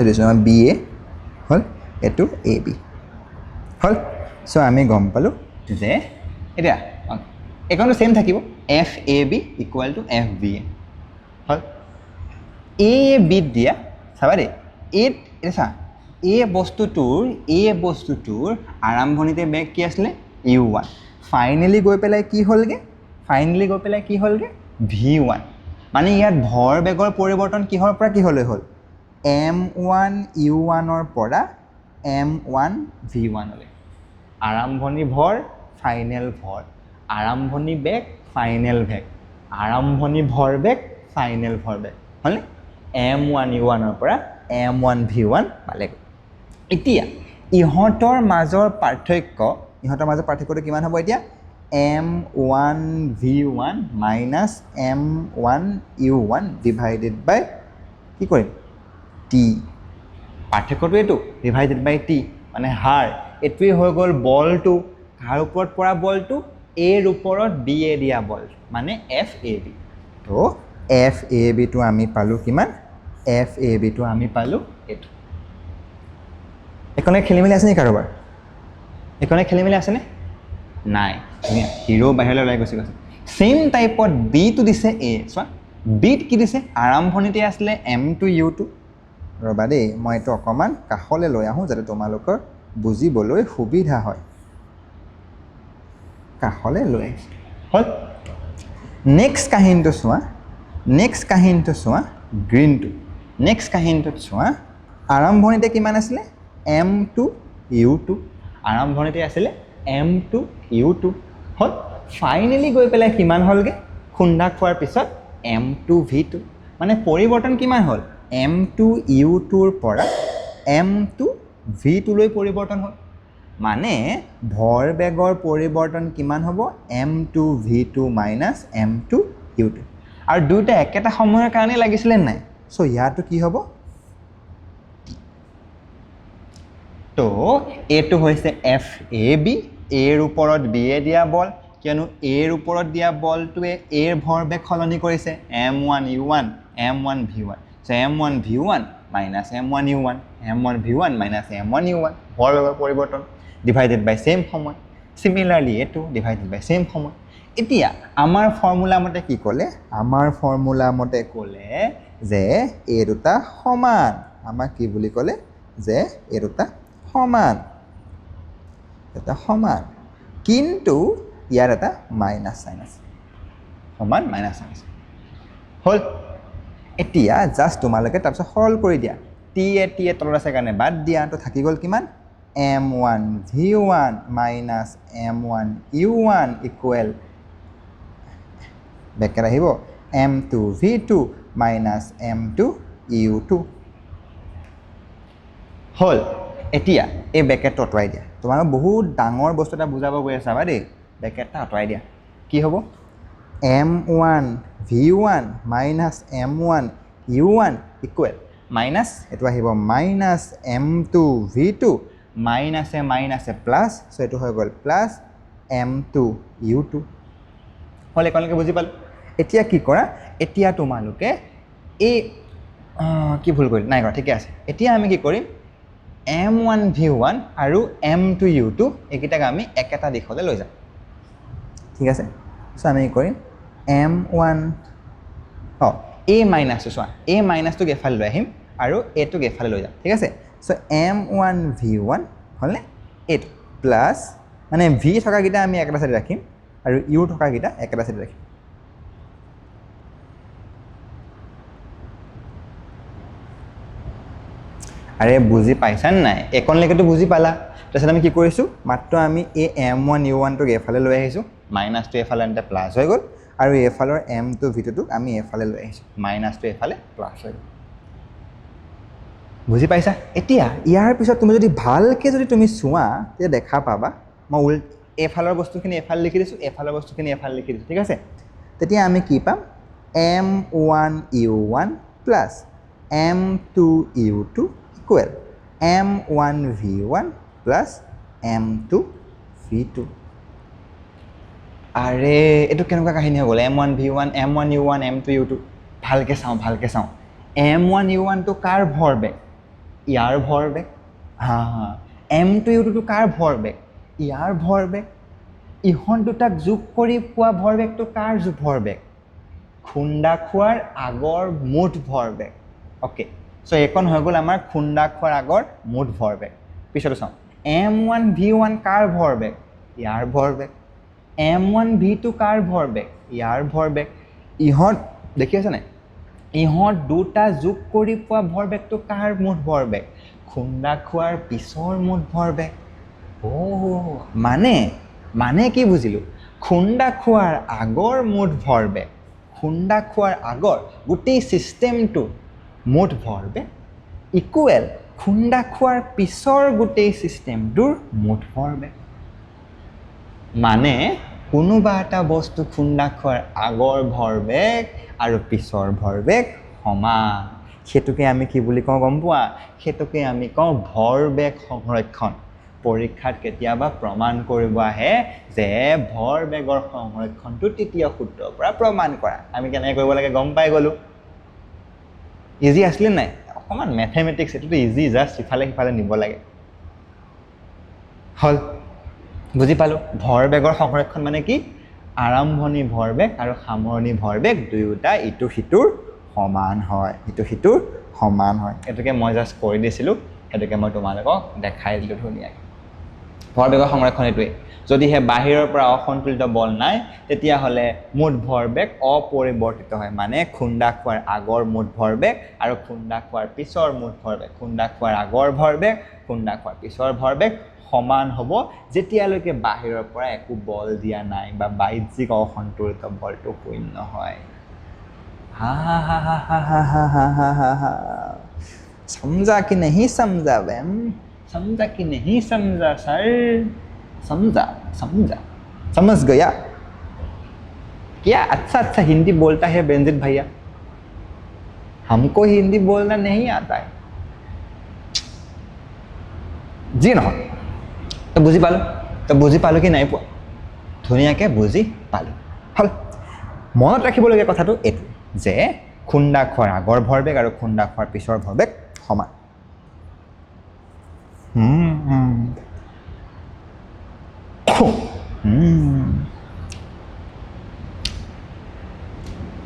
দিছোঁ আমাৰ বি এ হ'ল এইটো এ বি হ'ল চ' আমি গম পালোঁ যে এতিয়া এইকণটো ছেইম থাকিব F A B equal to F B A হ'ল এ বিত দিয়া চাবা দেই এতিয়া চা এই বস্তুটোৰ আৰম্ভণিতে বেগ কি আছিলে U1 ফাইনেলি গৈ পেলাই কি হ'লগৈ V1 মানে ইয়াত ভৰ বেগৰ পৰিৱৰ্তন কিহৰ পৰা কিহলৈ হ'ল M1 U1 ৰ পৰা M1 V1 লৈ আৰম্ভণি ভৰ ফাইনেল ভৰ আৰম্ভণি বেগ ফাইনেল বেগ আৰম্ভণি ভৰ বেগ ফাইনেল ভৰ বেগ হ'লনে M1 U1 ৰ পৰা M1 V1 পালেগৈ এতিয়া ইহঁতৰ মাজৰ পাৰ্থক্যটো কিমান হ'ব এতিয়া M1 V1 minus M1 U1 divided বাই কি কৰিম T পাৰ্থক্যটো এইটো ডিভাইডেড বাই T মানে হাৰ এইটোৱেই হৈ গ'ল বলটো কাৰ ওপৰত পৰা বলটো এৰ ওপৰত বি এ দিয়া বল মানে এফ এ বি তো এফ এ বিটো আমি পালোঁ কিমান এফ এ বিটো আমি পালোঁ এইটো এইকণে খেলি মেলি আছে নেকি কাৰোবাৰ এইকণে খেলি মেলি আছেনে নাই ধুনীয়া হিৰো বাহিৰলৈ ওলাই গৈছে সেম টাইপত বিটো দিছে এ চোৱা বিট কি দিছে আৰম্ভণিতে আছিলে এম টু ইউ টু ৰ'বা দেই মই এইটো অকণমান কাষলৈ লৈ আহোঁ যাতে তোমালোকৰ বুজিবলৈ সুবিধা হয় কাষলৈ লৈ আহিছোঁ হ'ল নেক্সট কাহিনীটো চোৱা গ্ৰীণটো নেক্সট কাহিনীটোত চোৱা আৰম্ভণিতে কিমান আছিলে এম টু ইউ টু আৰম্ভণিতে আছিলে এম টু ইউ টু হ'ল ফাইনেলি গৈ পেলাই কিমান হ'লগৈ খুন্দা খোৱাৰ পিছত এম টু ভি টু মানে পৰিৱৰ্তন কিমান হ'ল এম টু ইউ টুৰ পৰা এম টু ভি টুলৈ পৰিৱৰ্তন হ'ল মানে ভৰবেগৰ পৰিৱৰ্তন কিমান হ'ব M two V two minus M two U two আৰু দুয়োটা একেটা সময়ৰ কাৰণে লাগিছিলে নাই চ' ইয়াতো কি হ'ব তো এইটো হৈছে এফ এ বি এৰ ওপৰত বি এ দিয়া বল কিয়নো এৰ ওপৰত দিয়া বলটোৱে এৰ ভৰবেগ সলনি কৰিছে m1 u1 m1 v1 so m1 v1 minus m1 u1 m1 v1 minus m1 u1 ভৰবেগৰ পৰিৱৰ্তন ডিভাইডেড বাই সেম সময় সিমিলাৰলি এটো ডিভাইডেড বাই সেম সময় এতিয়া আমাৰ ফৰ্মুলা মতে কি ক'লে আমাৰ ফৰ্মুলা মতে ক'লে যে এই দুটা সমান আমাক কি বুলি ক'লে যে এই দুটা সমান কিন্তু ইয়াৰ এটা মাইনাছ সাইন আছে সমান মাইনাছ সাইন আছে হ'ল এতিয়া জাষ্ট তোমালোকে তাৰপিছত সৰল কৰি দিয়া টি এ তলত আছে কাৰণে বাদ দিয়া তো থাকি গ'ল কিমান m1 v1 minus m1 u1 equal Beckett আহিব m2 v2 minus m2 u2 হ'ল এতিয়া এই বেকেটটো আঁতৰাই দিয়া তোমালোক বহুত ডাঙৰ বস্তু এটা বুজাব গৈ আছা বা দেই বেকেটটা আঁতৰাই দিয়া কি হ'ব m1 v1 minus m1 u1 equal minus এইটো আহিব মাইনাছ m2 v2 মাইনাছে প্লাছ চ' এইটো হৈ গ'ল প্লাছ m2 u2 হ'ল একেলগে বুজি পালোঁ এতিয়া কি কৰা এতিয়া তোমালোকে এই কি ভুল কৰিল নাই কৰা ঠিকে আছে এতিয়া আমি কি কৰিম m1 v1 আৰু m2 u2 এইকেইটাক আমি একেটা দিশলৈ লৈ যাম ঠিক আছে চ' আমি কি কৰিম m1 এই মাইনাছটো চোৱা এই মাইনাছটোক এফালে লৈ আহিম আৰু এইটোক এফালে লৈ যাম ঠিক আছে চ' m1 v1 হ'লনে এইটো প্লাছ মানে ভি থকাকেইটা আমি একেটা চাইডে ৰাখিম আৰু ইউ থকাকেইটা একেটা চাইডে ৰাখিম আৰে বুজি পাইছা নাই একনলৈকেতো বুজি পালা তাৰপিছত আমি কি কৰিছোঁ মাত্ৰ আমি এই m1 u1টোক এফালে লৈ আহিছোঁ মাইনাছটো এফালে আনিলে প্লাছ হৈ গ'ল আৰু এফালৰ m2 v2টোক আমি এফালে লৈ আহিছোঁ মাইনাছটো এফালে প্লাছ হৈ গ'ল বুজি পাইছা এতিয়া ইয়াৰ পিছত তুমি যদি ভালকৈ যদি তুমি চোৱা তেতিয়া দেখা পাবা মই এফালৰ বস্তুখিনি এফালে লিখি দিছোঁ এফালৰ বস্তুখিনি এফালে লিখি দিছোঁ ঠিক আছে তেতিয়া আমি কি পাম m1 u1 plus m2 u2 equal m1 v1 plus m2 v2 আৰে এইটো কেনেকুৱা কাহিনী হৈ গ'ল m1 v1 m1 u1 m2 u2 ভালকৈ চাওঁ m1 u1টো কাৰ ভৰবেগ ইয়াৰ ভৰবেগ m2 u2টো কাৰ ভৰবেগ ইয়াৰ ভৰবেগ ইহঁত দুটাক যোগ কৰি পোৱা ভৰবেগটো কাৰ ভৰবেগ খুন্দা খোৱাৰ আগৰ মুঠ ভৰবেগ অ'কে চ' এইখন হৈ গ'ল আমাৰ খুন্দা খোৱাৰ আগৰ মুঠ ভৰবেগ পিছতো চাওঁ m1 v1 কাৰ ভৰবেগ ইয়াৰ ভৰবেগ m1 v2 কাৰ ভৰবেগ ইয়াৰ ভৰবেগ ইহঁত দেখি আছে নাই ইহঁত দুটা যোগ কৰি পোৱা ভৰবেগটো কাৰ মুঠ ভৰবেগ খুন্দা খোৱাৰ পিছৰ মুঠ ভৰবেগ মানে কি বুজিলোঁ খুন্দা খোৱাৰ আগৰ মুঠ ভৰবেগ খুন্দা খোৱাৰ আগৰ গোটেই ছিষ্টেমটো মুঠ ভৰবেগ ইকুৱেল খুন্দা খোৱাৰ পিছৰ গোটেই ছিষ্টেমটোৰ মুঠ ভৰবেগ মানে কোনোবা এটা বস্তু খুন্দা খোৱাৰ আগৰ ভৰবেগ আৰু পিছৰ ভৰবেগ সমান সেইটোকে আমি কি বুলি কওঁ গম পোৱা সেইটোকে আমি কওঁ ভৰবেগ সংৰক্ষণ পৰীক্ষাত কেতিয়াবা প্ৰমাণ কৰিব আহে যে ভৰবেগৰ সংৰক্ষণটো তৃতীয় সূত্ৰৰ পৰা প্ৰমাণ কৰা আমি কেনেকৈ কৰিব লাগে গম পাই গ'লোঁ ইজি আছিলে নাই অকণমান মেথমেটিক্স এইটোতো ইজি জাষ্ট ইফালে সিফালে নিব লাগে হল বুজি পালোঁ ভৰবেগৰ সংৰক্ষণ মানে কি আৰম্ভণি ভৰবেগ আৰু সামৰণি ভৰবেগ দুয়োটা ইটো সিটোৰ সমান হয় এটোকে মই জাষ্ট কৰি দিছিলোঁ এটোকে মই তোমালোকক দেখাই দিলোঁ ধুনীয়াকৈ ভৰবেগৰ সংৰক্ষণ এটোৱে যদিহে বাহিৰৰ পৰা অসন্তুলিত বল নাই তেতিয়াহ'লে মুঠ ভৰবেগ অপৰিৱৰ্তিত হয় মানে খুন্দা খোৱাৰ আগৰ মুঠ ভৰবেগ আৰু খুন্দা খোৱাৰ পিছৰ মুঠ ভৰবেগ খুন্দা খোৱাৰ আগৰ ভৰবেগ খুন্দা খোৱাৰ পিছৰ ভৰবেগ সমান হ'ব যেতিয়ালৈকে বাহিৰৰ পৰা একো বল দিয়া নাই বা বাহ্যিক অসন্তুলিত বলটো শূন্য হয় समझा कि नहीं समझा बहन समझा कि नहीं समझा सर समझा समझ गया क्या अच्छा हिंदी बोलता है बेंजित भैया हमको हिंदी बोलना नहीं आता है जी न तो बुझी पालो कि नहीं पोৱা ধুনীয়াকৈ বুজি পালোঁ হল মনত ৰাখিবলগীয়া কথাটো এইটো যে খুন্দা খোৱাৰ আগৰ ভৰবেগ আৰু খুন্দা খোৱাৰ পিছৰ ভৰবেগ সমান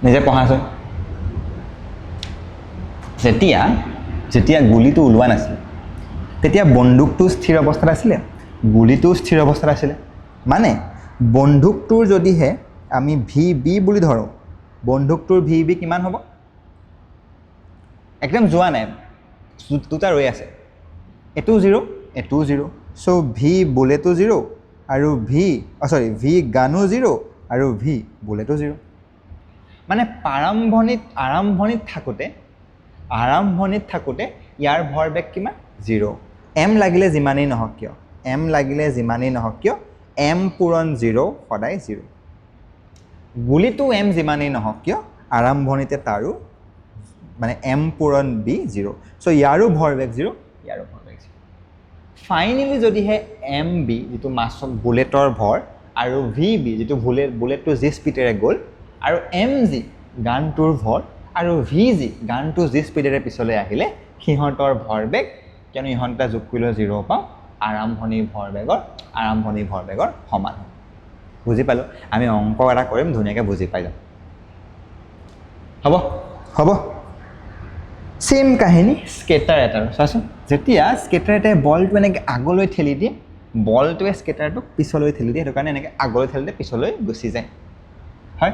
নিজে পঢ়াচোন যেতিয়া গুলিটো ওলোৱা নাছিল তেতিয়া বন্দুকটো স্থিৰ অৱস্থাত আছিলে গুলিটো স্থিৰ অৱস্থাত আছিলে মানে বন্দুকটোৰ যদিহে আমি VB বুলি ধৰোঁ বন্দুকটোৰ VB কিমান হ'ব একদম যোৱা নাই দুটা ৰৈ আছে এটো 0 এটো 0 সো V বুলেটো 0 আৰু V গানো 0 আৰু V বুলেটো 0 মানে আৰম্ভণিত থাকোঁতে ইয়াৰ ভৰবেগ কিমান 0 m লাগিলে যিমানেই নহওক কিয় m পূৰণ 0 সদায় 0 গুলিটো m যিমানেই নহওক কিয় আৰম্ভণিতে তাৰো মানে m পূৰণ b 0 সো ইয়াৰো ভৰবেগ 0 ইয়াৰো ভৰবেগ 0 ফাইনেলি যদিহে mb যেটো মাছক বুলেটৰ ভৰ আৰু vb যেটো বুলেটটো যি স্পিডেৰে গ'ল আৰু mg গানটোৰ ভৰ আৰু vg গানটো যি স্পিডেৰে পিছলৈ আহিলে সিহঁতৰ ভৰবেগ কিয়নো ইহঁতটা যোগ কৰিলে 0 পাওঁ আৰম্ভণি ভৰবেগৰ সমান বুজি পালোঁ আমি অংক এটা কৰিম ধুনীয়াকৈ বুজি পাই যাম হ'ব সেম কাহিনী স্কেটাৰ এটাৰ চাচোন যেতিয়া স্কেটাৰ এটাই বলটো এনেকৈ আগলৈ ঠেলি দিয়ে বলটোৱে স্কেটাৰটোক পিছলৈ ঠেলি দিয়ে সেইটো কাৰণে এনেকৈ আগলৈ ঠেলি দিয়ে পিছলৈ গুচি যায় হয়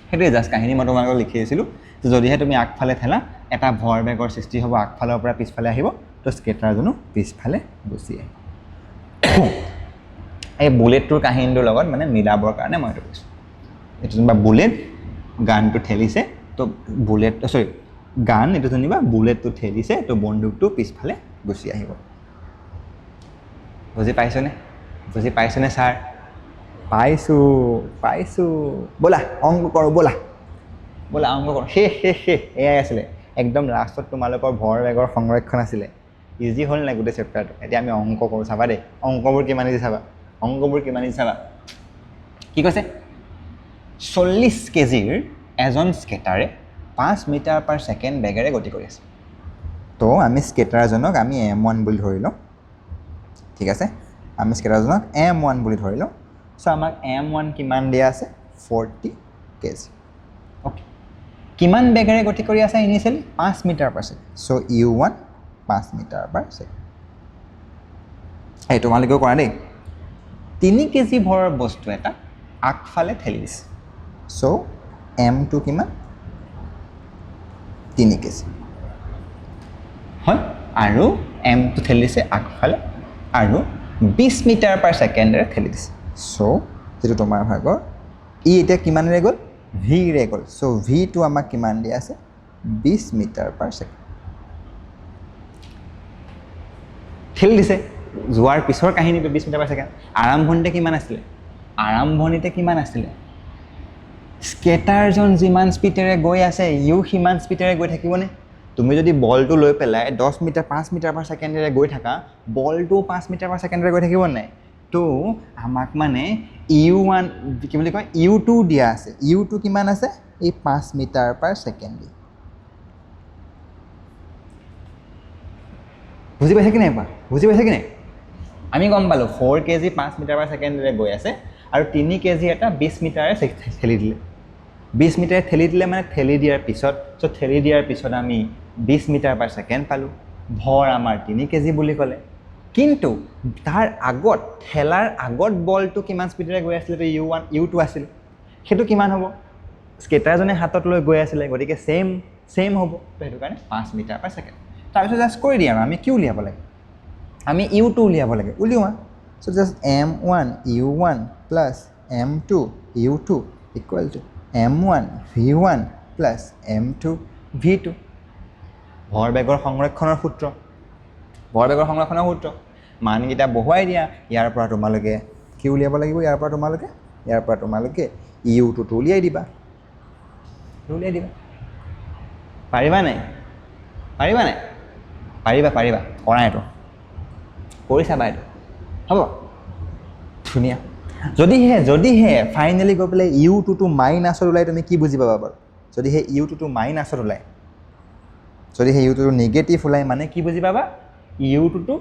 সেইটোৱে জাষ্ট কাহিনী মই তোমালোকক লিখি দিছিলোঁ যদিহে তুমি আগফালে ঠেলা এটা ভৰবেগৰ সৃষ্টি হ'ব আগফালৰ পৰা পিছফালে আহিব তো স্কেটাৰজনো পিছফালে গুচি আহিব এই বুলেটটোৰ কাহিনীটোৰ লগত মানে মিলাবৰ কাৰণে মই এইটো কৈছোঁ এইটো যেনিবা বুলেট গানটো ঠেলিছে তো গান এইটো যেনিবা বুলেটটো ঠেলিছে তো বন্দুকটো পিছফালে গুচি আহিব বুজি পাইছনে ছাৰ পাইছোঁ ব'লা অংক কৰোঁ ব'লা অংক কৰোঁ এয়াই আছিলে একদম লাষ্টত তোমালোকৰ ভৰবেগৰ সংৰক্ষণ আছিলে ইজি হ'ল নাই গোটেই চেপ্টাৰটো এতিয়া আমি অংক কৰোঁ চাবা দেই অংকবোৰ কিমান ইজি চাবা কি কৈছে 40 কেজিৰ এজন স্কেটাৰে 5 মিটাৰ পাৰ ছেকেণ্ড বেগেৰে গতি কৰি আছে তো আমি স্কেটাৰজনক আমি m1 বুলি ধৰি লওঁ ঠিক আছে আমি স্কেটাৰজনক m1 বুলি ধৰি লওঁ সো আমাক m1 কিমান দিয়া আছে 40 কেজি ওকে কিমান বেগেৰে গতি কৰি আছে initially 5 metre per second so u1 5 metre per second এই তোমালোকেও কৰা দেই 3 কেজি ভৰৰ বস্তু এটা আগফালে ঠেলি দিছে সো m2 কিমান 3 কেজি হয় আৰু m2 ঠেলি দিছে আগফালে আৰু 20 মিটাৰ পাৰ ছেকেণ্ডেৰে ঠেলি দিছে সো যেটো তোমাৰ ভাগৰ এতিয়া কিমানৰে গ'ল v ৰে গ'ল সো v2 আমাক কিমান দিয়া আছে 20 মিটাৰ পাৰ ছেকেণ্ড ঠেলি দিছে যোৱাৰ পিছৰ কাহিনীটো 20 মিটাৰ পাৰ ছেকেণ্ড আৰম্ভণিতে কিমান আছিলে স্কেটাৰজন যিমান স্পিডেৰে গৈ আছে ইউ সিমান স্পিডেৰে গৈ থাকিবনে তুমি যদি বলটো লৈ পেলাই 5 মিটাৰ পাৰ ছেকেণ্ডেৰে গৈ থাকা বলটো 5 মিটাৰ পাৰ ছেকেণ্ডেৰে গৈ থাকিব নাই তো আমাক মানে u1 কি বুলি কয় u2 দিয়া আছে u2 কিমান আছে এই 5 মিটাৰ পাৰ ছেকেণ্ড বুজি পাইছে কি নাই আমি গম পালোঁ 4 কেজি 5 মিটাৰ পাৰ ছেকেণ্ডেৰে গৈ আছে আৰু 3 কেজি এটা 20 মিটাৰে ঠেলি দিলে 20 মিটাৰে ঠেলি দিলে মানে ঠেলি দিয়াৰ পিছত ঠেলি দিয়াৰ পিছত আমি 20 মিটাৰ পাৰ ছেকেণ্ড পালোঁ ভৰ আমাৰ 3 কেজি বুলি ক'লে কিন্তু তাৰ আগত ঠেলাৰ আগত বলটো কিমান স্পীডেৰে গৈ আছিল তো U1 U2 আছিল সেইটো কিমান হ'ব স্কেটাৰজনে হাতত লৈ গৈ আছিলে গতিকে সেম হ'ব তো সেইটো কাৰণে 5 মিটাৰ পাৰ ছেকেণ্ড তাৰপিছত জাষ্ট কৰি দিয়া আমি কি উলিয়াব লাগে আমি U2 উলিয়াব লাগে উলিওৱা so just M1 U1 plus M2 U2 equal to M1 V1 plus M2 V2 ভৰ বেগৰ সংৰক্ষণৰ সূত্ৰ মানকেইটা বহুৱাই দিয়া ইয়াৰ পৰা তোমালোকে কি উলিয়াব লাগিব ইয়াৰ পৰা তোমালোকে U2 টো উলিয়াই দিবা পাৰিবা নাই পাৰিবা কৰা এইটো কৰি চাবা এইটো হ'ব ধুনীয়া যদিহে ফাইনেলি গৈ পেলাই U2 টো মাইনাছত ওলাই তুমি কি বুজি পাবা বাৰু যদিহে U2 টো মাইনাছত ওলাই যদিহে U2 টো নিগেটিভ ওলাই মানে কি বুজি পাবা U2 টো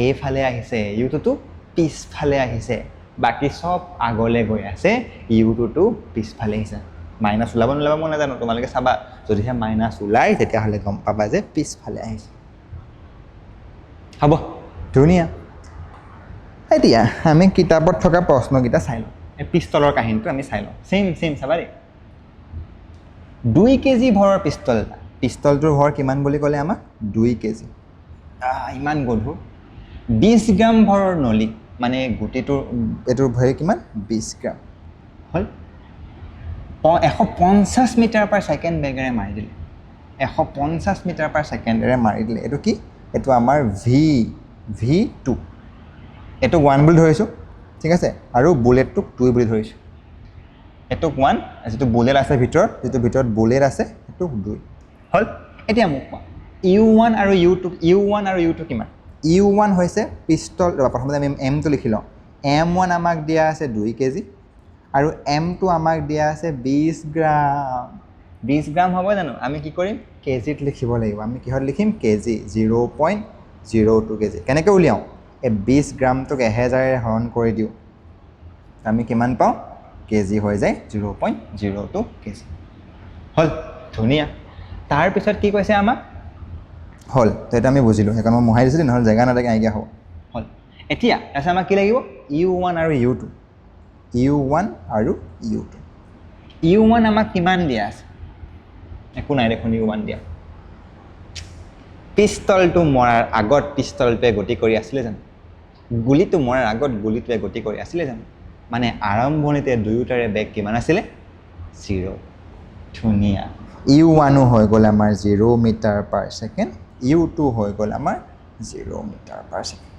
এইফালে আহিছে U2 টো পিছফালে আহিছে বাকি সব আগলৈ গৈ আছে U2 টো পিছফালে আহিছে মাইনাছ ওলাব নোলাব মই নাজানো তোমালোকে চাবা যদিহে মাইনাছ ওলাই তেতিয়াহ'লে গম পাবা যে পিছফালে আহিছে হ'ব ধুনীয়া এতিয়া আমি কিতাপত থকা প্ৰশ্নকেইটা চাই লওঁ এই পিস্তলৰ কাহিনীটো আমি চাই লওঁ সেম চাবা দেই 2 কেজি ভৰৰ পিস্তলটোৰ ভৰ কিমান বুলি ক'লে আমাক 2 কেজি ইমান গধুৰ 20 গ্ৰাম ভৰৰ নলী মানে গুটিটোৰ এটোৰ ভৰ কিমান 20 গ্ৰাম হল 150 মিটাৰ পাৰ ছেকেণ্ড বেগেৰে মাৰি দিলে 150 মিটাৰ পাৰ ছেকেণ্ডেৰে মাৰি দিলে এটো কি এটো আমাৰ V2 এটো 1 বুলি ধৰিছো ঠিক আছে আৰু বুলেটটোক 2 বুলি ধৰিছো এটো 1 যেটো বুলেট আছে ভিতৰত বুলেট আছে এটো 2 হল এতিয়া মোক কোৱা U1 আৰু U2 কিমান U1 হৈছে পিস্তল প্ৰথমতে আমি M টো লিখি লওঁ M1 আমাক দিয়া আছে 2 কেজি আৰু M2 আমাক দিয়া আছে 20 গ্ৰাম হ'ব জানো আমি কি কৰিম কেজিত লিখিব লাগিব আমি কিহত লিখিম কেজি 0.02 কেজি কেনেকৈ উলিয়াও এই 20 গ্ৰামটোক 1000 এৰে হৰণ কৰি দিও আমি কিমান পাওঁ কেজি হৈ যায় 0.02 কেজি হল ধুনীয়া তাৰ পিছত কি কৈছে আমাক হল তো এটা আমি বুজিলো এখন মই মহাই দিছিলো নহল জায়গা নাথাকে আইডিয়া হ'ব হল এতিয়া আছে আমাক কি লাগিব U1 আৰু U2 U1 আমাক কিমান দিয়া আছে একো নাই দেখোন U1 দিয়া পিস্তলটো মৰাৰ আগত পিস্তলটোৱে গতি কৰি আছিল জানো গুলিটো মৰাৰ আগত গুলিটোৱে গতি কৰি আছিল জানো মানে আৰম্ভণিতে দুয়োটাৰে বেগ কিমান আছিল 0 ধুনীয়া U1 হৈ গ'ল আমাৰ 0 মিটাৰ পাৰ ছেকেণ্ড U2 হৈ গ'ল আমাৰ 0 মিটাৰ পাৰ ছেকেণ্ড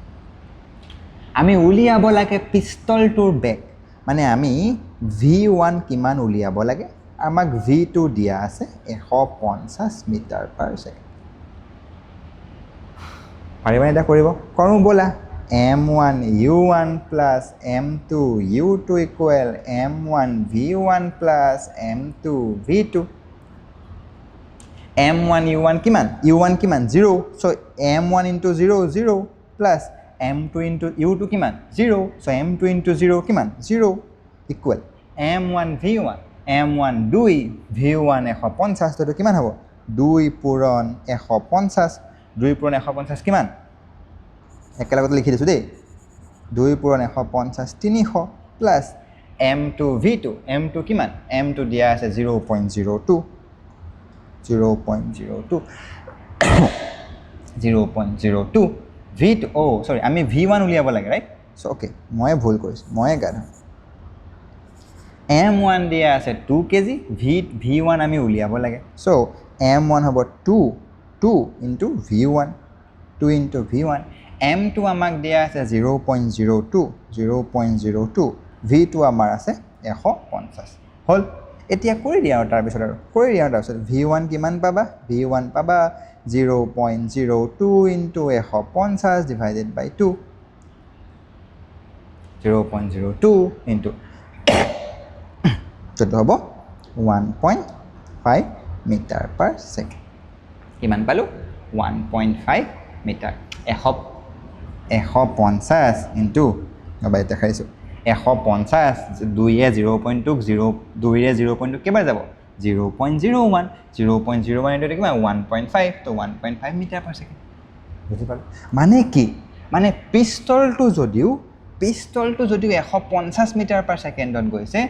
আমি উলিয়াব লাগে পিস্তলটোৰ বেগ মানে আমি V1 কিমান উলিয়াব লাগে আমাক V2 দিয়া আছে 150 মিটাৰ পাৰ ছেকেণ্ড পাৰিবা এটা কৰিব কৰোঁ বলা M1 U1 plus M2 U2 equal M1 V1 plus M2 V2 M1 U1 কিমান U1 কিমান 0 so M1 into 0 plus M2 into U2 কিমান 0 so M2 into 0 কিমান 0 equal M1 V1 M1 2 V1 150 তো কিমান হ'ব 2 পূৰণ 150 2 পূৰণ 150 কিমান একেলগতে লিখি দিছো দেই 2 পূৰণ 150 300 প্লাস M2 V2 M2 কিমান M2 দিয়া আছে 0.02 V2 sorry আমি V1 উলিয়াব লাগে রাইট সো ওকে মই ভুল কৰিছো মই গাধা M1 দিয়া আছে 2 কেজি V1 আমি উলিয়াব লাগে সো M1 হ'ব 2 into V1 2 into V1 M2 আমাক দিয়া আছে 0.02 V2 আমাৰ আছে 150 হল এতিয়া কৰি দিয়া আৰু তাৰ পিছত V1 কিমান পাবা V1 পাবা 0.02 into 150 divided by 2 0.02 into তো হ'ব 1.5 মিটাৰ পাৰ ছেকেণ্ড কিমান পালো 1.5 মিটাৰ 150 ইনটু বাই দেখাইছোঁ 150 2 0.2 2 0.2 কেইবাৰ যাব 0.01 0.01 ইনটু কিমান 1.5 তো 1.5 মিটাৰ পাৰ ছেকেণ্ড বুজি পালোঁ মানে কি মানে পিষ্টলটো যদিও 150 মিটাৰ পাৰ ছেকেণ্ডত গৈছে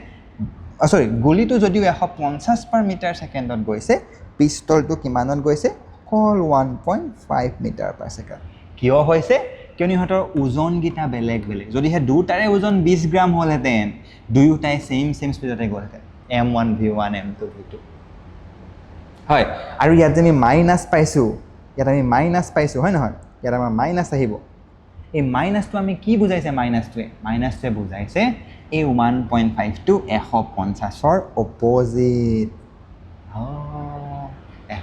সৰি গুলিটো যদিও 150 পাৰ মিটাৰ ছেকেণ্ডত গৈছে পিষ্টলটো কিমানত গৈছে অকল 1.5 মিটাৰ পাৰ ছেকেণ্ড কিয় হৈছে কিয়নো ইহঁতৰ ওজনকেইটা বেলেগ বেলেগ যদিহে দুটাৰে ওজন 20 গ্ৰাম হ'লহেঁতেন দুয়োটাই ছেইম স্পীডতে গ'লহেঁতেন m1 v1 m2 v2 হয় আৰু ইয়াত যে আমি মাইনাছ পাইছোঁ হয় নহয় ইয়াত আমাৰ মাইনাছ আহিব এই মাইনাছটো আমি কি বুজাইছে মাইনাছটোৱে বুজাইছে এই 1.5টো 150ৰ অপজিট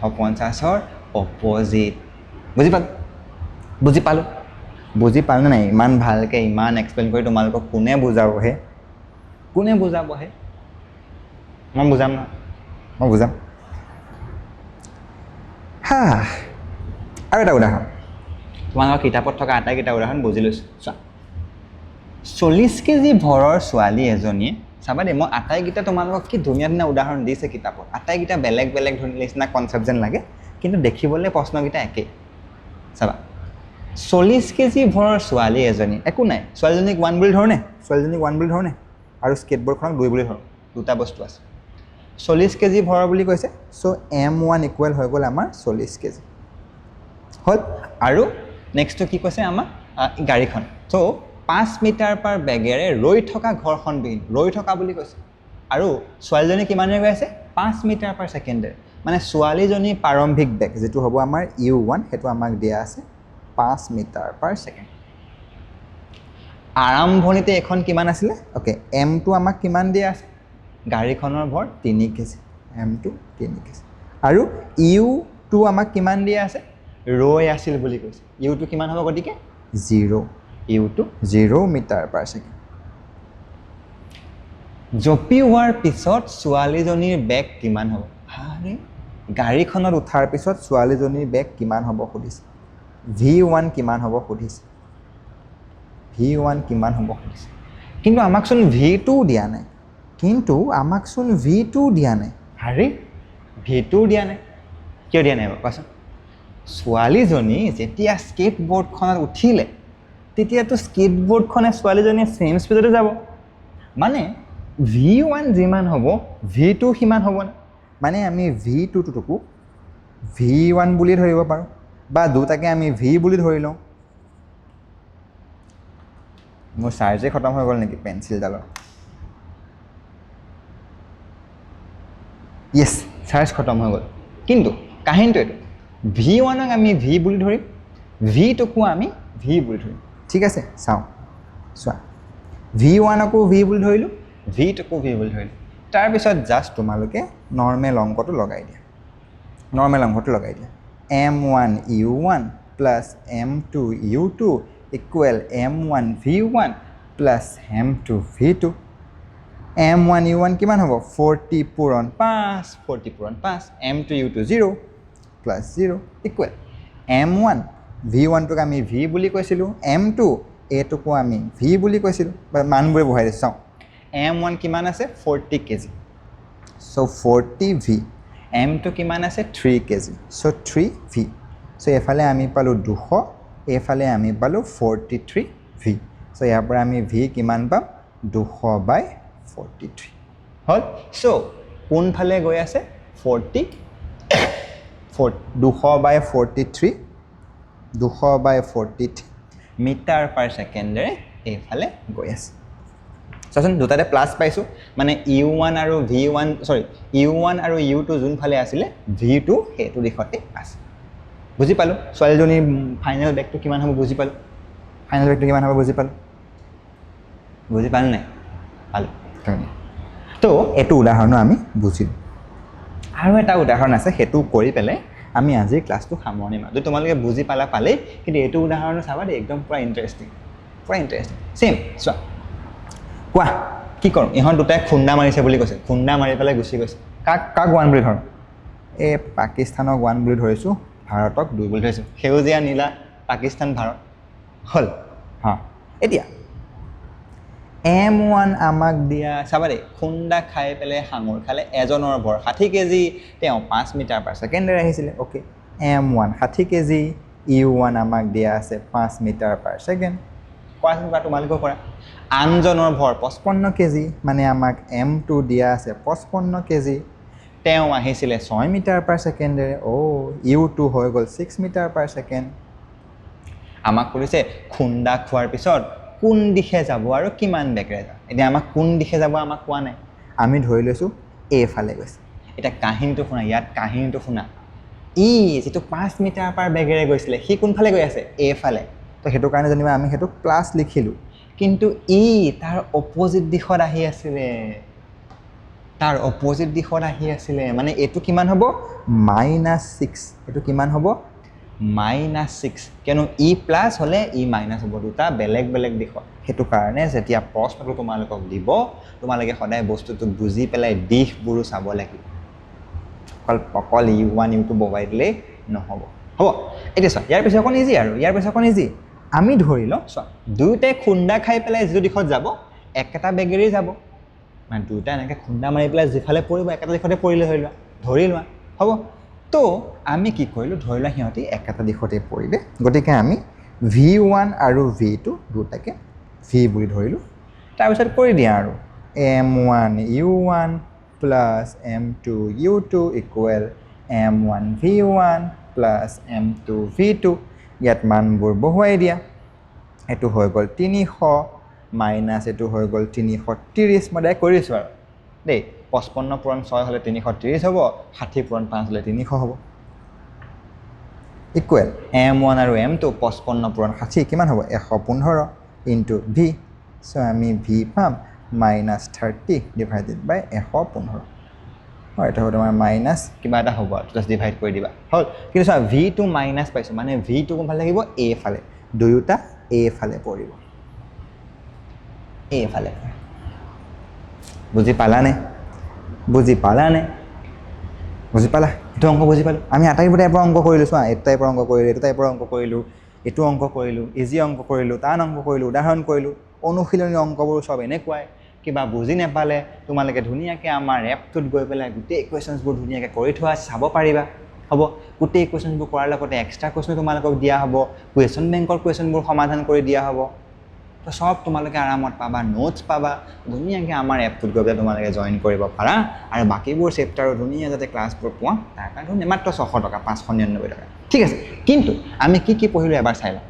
150ৰ অপজিট বুজি পালো নাই ইমান ভালকৈ ইমান এক্সপ্লেইন কৰি তোমালোকক কোনে বুজাবহে মই বুজাম আৰু এটা উদাহৰণ তোমালোকৰ কিতাপত থকা আটাইকেইটা উদাহৰণ বুজি লৈছোঁ চোৱা 40 কেজি ভৰৰ ছোৱালী এজনীয়ে চাবা দেই মই আটাইকেইটা তোমালোকক কি ধুনীয়া উদাহৰণ দিছে কিতাপত আটাইকেইটা বেলেগ বেলেগ নিচিনা কনচেপ্ট যেন লাগে কিন্তু দেখিবলৈ প্ৰশ্নকেইটা একেই চাবা 40 কেজি ভৰৰ ছোৱালী এজনী একো নাই ছোৱালীজনীক 1 বুলি ধৰণে আৰু স্কেটবৰ্ডখনক 2 বুলি ধৰোঁ দুটা বস্তু আছে 40 কেজি ভৰৰ বুলি কৈছে চ' m1 ইকুৱেল হৈ গ'ল আমাৰ 40 কেজি হ'ল আৰু নেক্সটটো কি কৈছে আমাৰ গাড়ীখন চ' 5 মিটাৰ পাৰ বেগেৰে ৰৈ থকা ঘৰখনবিহীন ৰৈ থকা বুলি কৈছে আৰু ছোৱালীজনী কিমানেৰে গৈ আছে 5 মিটাৰ পাৰ ছেকেণ্ডেৰে মানে ছোৱালীজনী প্ৰাৰম্ভিক বেগ যিটো হ'ব আমাৰ u1 সেইটো আমাক দিয়া আছে 5 মিটাৰ পাৰ ছেকেণ্ড আৰম্ভণিতে এখন কিমান আছিলে অ'কে m2 আমাক কিমান দিয়া আছে গাড়ীখনৰ ভৰ 3 কেজি m2 3 কেজি আৰু u2 আমাক কিমান দিয়া আছে ৰৈ আছিল বুলি কৈছে u2 কিমান হ'ব গতিকে 0 u2 0 মিটাৰ পাৰ ছেকেণ্ড জপিওৱাৰ পিছত ছোৱালীজনীৰ বেগ কিমান হ'ব আৰে গাড়ীখনত উঠাৰ পিছত ছোৱালীজনীৰ বেগ কিমান হ'ব সুধিছে v1 কিমান হ'ব সুধিছে কিন্তু আমাকচোন v2 দিয়া নাই আৰে v2 দিয়া নাই কিয় দিয়া নাই কোৱাচোন ছোৱালীজনী যেতিয়া স্কেটবৰ্ডখনত উঠিলে তেতিয়াতো স্কেটবৰ্ডখনে ছোৱালীজনীয়ে ছেইম স্পীডতে যাব মানে v1 যিমান হ'ব v2 সিমান হ'ব না মানে আমি v2টোকো v1 বুলি ধৰিব পাৰোঁ বা দুটাকে আমি v বুলি ধৰি লওঁ মোৰ চাৰ্জে খতম হৈ গ'ল নেকি পেঞ্চিলডালৰ য়েছ চাৰ্জ খতম হৈ গ'ল কিন্তু কাহিনীটো এইটো v1ক আমি v বুলি ধৰিম v2কো আমি v বুলি ধৰিম ঠিক আছে চোৱা v1কো v বুলি ধৰিলোঁ v2কো v বুলি ধৰিলোঁ তাৰপিছত জাষ্ট তোমালোকে নৰ্মেল অংকটো লগাই দিয়া m1 u1 plus m2 u2 equal m1 v1 plus m2 v2 m1 u1 কিমান হ'ব 40 পূৰণ 5 m2 u2 0 plus 0 equal m1 v1টোক আমি v বুলি কৈছিলোঁ m2 এইটোকো আমি v বুলি কৈছিলোঁ মানবোৰে বহাই দিছোঁ চাওঁ m1 কিমান আছে 40 কেজি চ' 40 v m2 কিমান আছে 3 কেজি চ' 3 v চ' এফালে আমি পালোঁ 200 এইফালে আমি পালোঁ 43 v চ' ইয়াৰ পৰা আমি v কিমান পাম 200/43 হ'ল চ' কোনফালে গৈ আছে 200/43 মিটাৰ পাৰ ছেকেণ্ডেৰে এইফালে গৈ আছে চাচোন দুটাতে প্লাছ পাইছোঁ মানে u1 আৰু u2 যোনফালে আছিলে v2 সেইটো দিশতে আছে বুজি পালোঁ ছোৱালীজনীৰ ফাইনেল বেগটো কিমান হ'ব বুজি পালোঁ নাই পালোঁ তো এইটো উদাহৰণো আমি বুজিলোঁ আৰু এটা উদাহৰণ আছে সেইটো কৰি পেলাই আমি আজিৰ ক্লাছটো সামৰণি মাৰোঁ যদি তোমালোকে বুজি পালেই কিন্তু এইটো উদাহৰণো চাবা দেই একদম পুৰা ইণ্টাৰেষ্টিং ছেইম চোৱা কোৱা কি কৰোঁ ইহঁত দুটাই খুন্দা মাৰিছে বুলি কৈছে খুন্দা মাৰি পেলাই গুচি গৈছে কাক 1 বুলি ধৰোঁ এই পাকিস্তানক 1 বুলি ধৰিছোঁ ভাৰতক 2 বুলি ধৰিছোঁ সেউজীয়া নীলা পাকিস্তান ভাৰত হ'ল হা এতিয়া M1 আমাক দিয়া চাবা দেই খুন্দা খাই পেলাই সাঙুৰ খালে এজনৰ ভৰ 60 কেজি তেওঁ 5 মিটাৰ পাৰ ছেকেণ্ডেৰে আহিছিলে ওকে M1 60 কেজি U1 আমাক দিয়া আছে 5 মিটাৰ পাৰ ছেকেণ্ড কোৱাচোন বা তোমালোকৰ পৰা আনজনৰ ভৰ 55 কেজি মানে আমাক M2 দিয়া আছে 55 কেজি তেওঁ আহিছিলে 6 মিটাৰ পাৰ ছেকেণ্ডেৰে U2 হৈ গ'ল 6 মিটাৰ পাৰ ছেকেণ্ড আমাক কৰিছে খুন্দা খোৱাৰ পিছত কোন দিশে যাব আৰু কিমান বেগেৰে যাব এতিয়া আমাক কোন দিশে যাব আমাক কোৱা নাই আমি ধৰি লৈছোঁ এ ফালে গৈছে এতিয়া কাহিনীটো শুনা ইয়াত কাহিনীটো শুনা যেটো 5 মিটাৰ পাৰ বেগেৰে গৈছিলে সি কোনফালে গৈ আছে এ ফালে তো সেইটো কাৰণে যেনিবা আমি সেইটো প্লাছ লিখিলোঁ কিন্তু তাৰ অপজিট দিশত আহি আছিলে তাৰ অপজিট দিশত আহি আছিলে মানে এইটো কিমান হ'ব -6 এইটো কিমান হ'ব -6 কিয়নো প্লাছ হ'লে মাইনাছ হ'ব দুটা বেলেগ বেলেগ দিশত সেইটো কাৰণে যেতিয়া প্ৰশ্নটো তোমালোকক দিব তোমালোকে সদায় বস্তুটো বুজি পেলাই দিশবোৰো চাব লাগিব অকল U1 U2 ববাই দিলেই নহ'ব হ'ব এতিয়া চোৱা ইয়াৰ পিছত অকণ ইজি আৰু ইয়াৰ পিছত অকণ ইজি আমি ধৰি লওঁ চোৱা দুয়োটাই খুন্দা খাই পেলাই যিটো দিশত যাব একেটা বেগেৰেই যাব মানে দুয়োটা এনেকৈ খুন্দা মাৰি পেলাই যিফালে পৰিব একেটা দিশতে পৰিলে ধৰি লোৱা হ'ব তো আমি কি কৰিলোঁ ধৰি লোৱা সিহঁতি একেটা দিশতে পৰিলে গতিকে আমি V1 আৰু V2 দুটাকে V বুলি ধৰিলোঁ তাৰপিছত কৰি দিয়া আৰু M1 U1 plus M2 U2 equal M1 V1 plus M2 V2 ইয়াত মানবোৰ বহুৱাই দিয়া এইটো হৈ গ'ল 300 মাইনাছ এইটো হৈ গ'ল 330 মই ডাইৰেক্ট কৰিছোঁ আৰু দেই 55 পূৰণ 6 হ'লে 330 হ'ব 60 পূৰণ 5 হ'লে 300 হ'ব ইকুৱেল M1 আৰু M2 55 পূৰণ 60 কিমান হ'ব 115 ইনটু V চ' আমি V পাম -30 ডিভাইডেড বাই 115 হয় এটা হ'ব তোমাৰ মাইনাছ কিবা এটা হ'ব আৰু জাষ্ট ডিভাইড কৰি দিবা হ'ল কিন্তু চোৱা V2 মাইনাছ পাইছোঁ মানে V2 কোনফালে থাকিব A ফালে দুয়োটা A ফালে পৰিব A ফালে বুজি পালানে বুজি পালা এইটো অংক বুজি পালোঁ আমি আটাইবোৰ টাইপৰ অংক কৰিলোঁ চোৱা এইটো টাইপৰ অংক কৰিলোঁ এইটো টাইপৰ অংক কৰিলোঁ এইটো অংক কৰিলোঁ ইজি অংক কৰিলোঁ টান অংক কৰিলোঁ উদাহৰণ কৰিলোঁ অনুশীলনী অংকবোৰ চব এনেকুৱাই কিবা বুজি নাপালে তোমালোকে ধুনীয়াকৈ আমাৰ এপটোত গৈ পেলাই গোটেই কুৱেশ্যনছবোৰ ধুনীয়াকৈ কৰি থোৱা চাব পাৰিবা হ'ব গোটেই কুৱেশ্যনবোৰ কৰাৰ লগতে এক্সট্ৰা কুৱেশ্যন তোমালোকক দিয়া হ'ব কুৱেশ্যন বেংকৰ কুৱেশ্যনবোৰ সমাধান কৰি দিয়া হ'ব তো সব তোমালোকে আৰামত পাবা নোটছ পাবা ধুনীয়াকৈ আমাৰ এপটোত গৈ পেলাই তোমালোকে জইন কৰিব পাৰা আৰু বাকীবোৰ চেপ্টাৰো ধুনীয়া যাতে ক্লাছবোৰ পোৱা তাৰ কাৰণে মাত্ৰ 600 টকা 599 টকা ঠিক আছে কিন্তু আমি কি পঢ়িলোঁ এবাৰ চাই লওঁ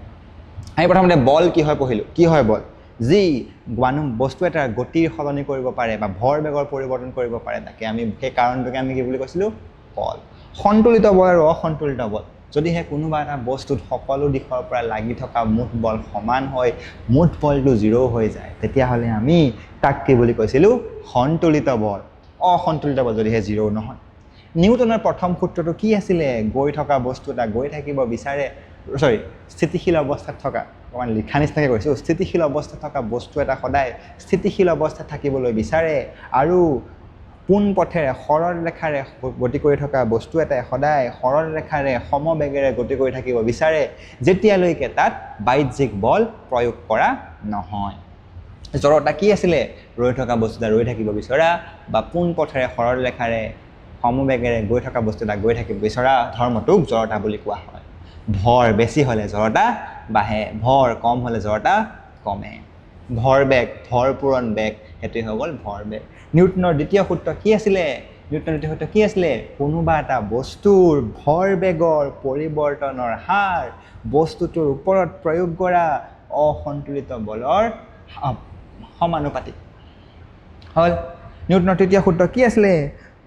আমি প্ৰথমতে বল কি হয় পঢ়িলোঁ কি হয় বল যি বস্তু এটাৰ গতিৰ সলনি কৰিব পাৰে বা ভৰ বেগৰ পৰিৱৰ্তন কৰিব পাৰে তাকে আমি সেই কাৰণটোকে আমি কি বুলি কৈছিলোঁ বল সন্তুলিত বল আৰু অসন্তুলিত বল যদিহে কোনোবা এটা বস্তুত সকলো দিশৰ পৰা লাগি থকা মুঠ বল সমান হয় মুঠ বলটো 0 হৈ যায় তেতিয়াহ'লে আমি তাক কি বুলি কৈছিলোঁ সন্তুলিত বল অসন্তুলিত বল যদিহে 0 নহয় নিউটনৰ প্ৰথম সূত্ৰটো কি আছিলে গৈ থকা বস্তু এটা গৈ থাকিব বিচাৰে স্থিতিশীল অৱস্থাত থকা অকণমান লিখা নিচিনাকৈ কৈছোঁ স্থিতিশীল অৱস্থাত থকা বস্তু এটা সদায় স্থিতিশীল অৱস্থাত থাকিবলৈ বিচাৰে আৰু পোন পথেৰে সৰল ৰেখাৰে গতি কৰি থকা বস্তু এটাই সদায় সৰল ৰেখাৰে সমবেগেৰে গতি কৰি থাকিব বিচাৰে যেতিয়ালৈকে তাত বাহ্যিক বল প্ৰয়োগ কৰা নহয় জড়তা কি আছিলে ৰৈ থকা বস্তু এটা ৰৈ থাকিব বিচৰা বা পোন পথেৰে সৰল ৰেখাৰে সমবেগেৰে গৈ থকা বস্তু এটা গৈ থাকিব বিচৰা ধৰ্মটোক জড়তা বুলি কোৱা হয় ভৰ বেছি হ'লে জড়তা বাঢ়ে ভৰ কম হ'লে জড়তা কমে ভৰ বেগ ভৰ পূৰণ বেগ সেইটোৱে হৈ গ'ল ভৰ বেগ নিউটনৰ দ্বিতীয় সূত্ৰ কি আছিলে কোনোবা এটা বস্তুৰ ভৰ বেগৰ পৰিৱৰ্তনৰ হাৰ বস্তুটোৰ ওপৰত প্ৰয়োগ কৰা অসন্তুলিত বলৰ সমানুপাতিক হ'ল নিউটনৰ তৃতীয় সূত্ৰ কি আছিলে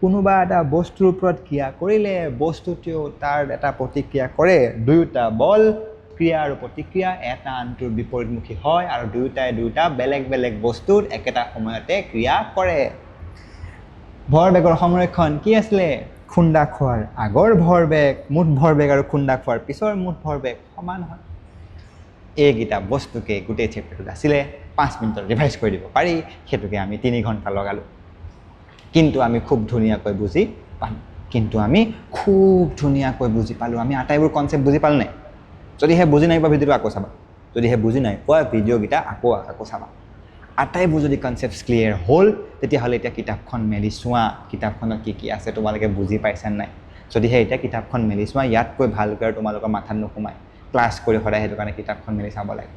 কোনোবা এটা বস্তুৰ ওপৰত ক্ৰিয়া কৰিলে বস্তুটোও তাৰ এটা প্ৰতিক্ৰিয়া কৰে দুয়োটা বল ক্ৰিয়া আৰু প্ৰতিক্ৰিয়া এটা আনটোৰ বিপৰীতমুখী হয় আৰু দুয়োটা বেলেগ বেলেগ বস্তুত একেটা সময়তে ক্ৰিয়া কৰে ভৰ বেগৰ সংৰক্ষণ কি আছিলে খুন্দা খোৱাৰ আগৰ ভৰ বেগ মুঠ ভৰ বেগ আৰু খুন্দা খোৱাৰ পিছৰ মুঠ ভৰ বেগ সমান হয় এইকেইটা বস্তুকে গোটেই চেপ্টাৰটোত আছিলে 5 মিনিটত ৰিভাইজ কৰি দিব পাৰি সেইটোকে আমি 3 ঘণ্টা লগালোঁ কিন্তু আমি খুব ধুনীয়াকৈ বুজি পালোঁ আমি আটাইবোৰ কনচেপ্ট বুজি পালোঁ নাই যদিহে বুজি নাই পোৱা ভিডিঅ'টো আকৌ চাবা যদিহে বুজি নাই পোৱা ভিডিঅ'কেইটা আকৌ চাবা আটাইবোৰ যদি কনচেপ্টছ ক্লিয়াৰ হ'ল তেতিয়াহ'লে এতিয়া কিতাপখন মেলি চোৱা কিতাপখনত কি কি আছে তোমালোকে বুজি পাইছা নাই যদিহে এতিয়া কিতাপখন মেলি চোৱা ইয়াতকৈ ভালকৈ তোমালোকৰ মাথাত নোসোমায় ক্লাছ কৰি সদায় সেইটো কাৰণে কিতাপখন মেলি চাব লাগে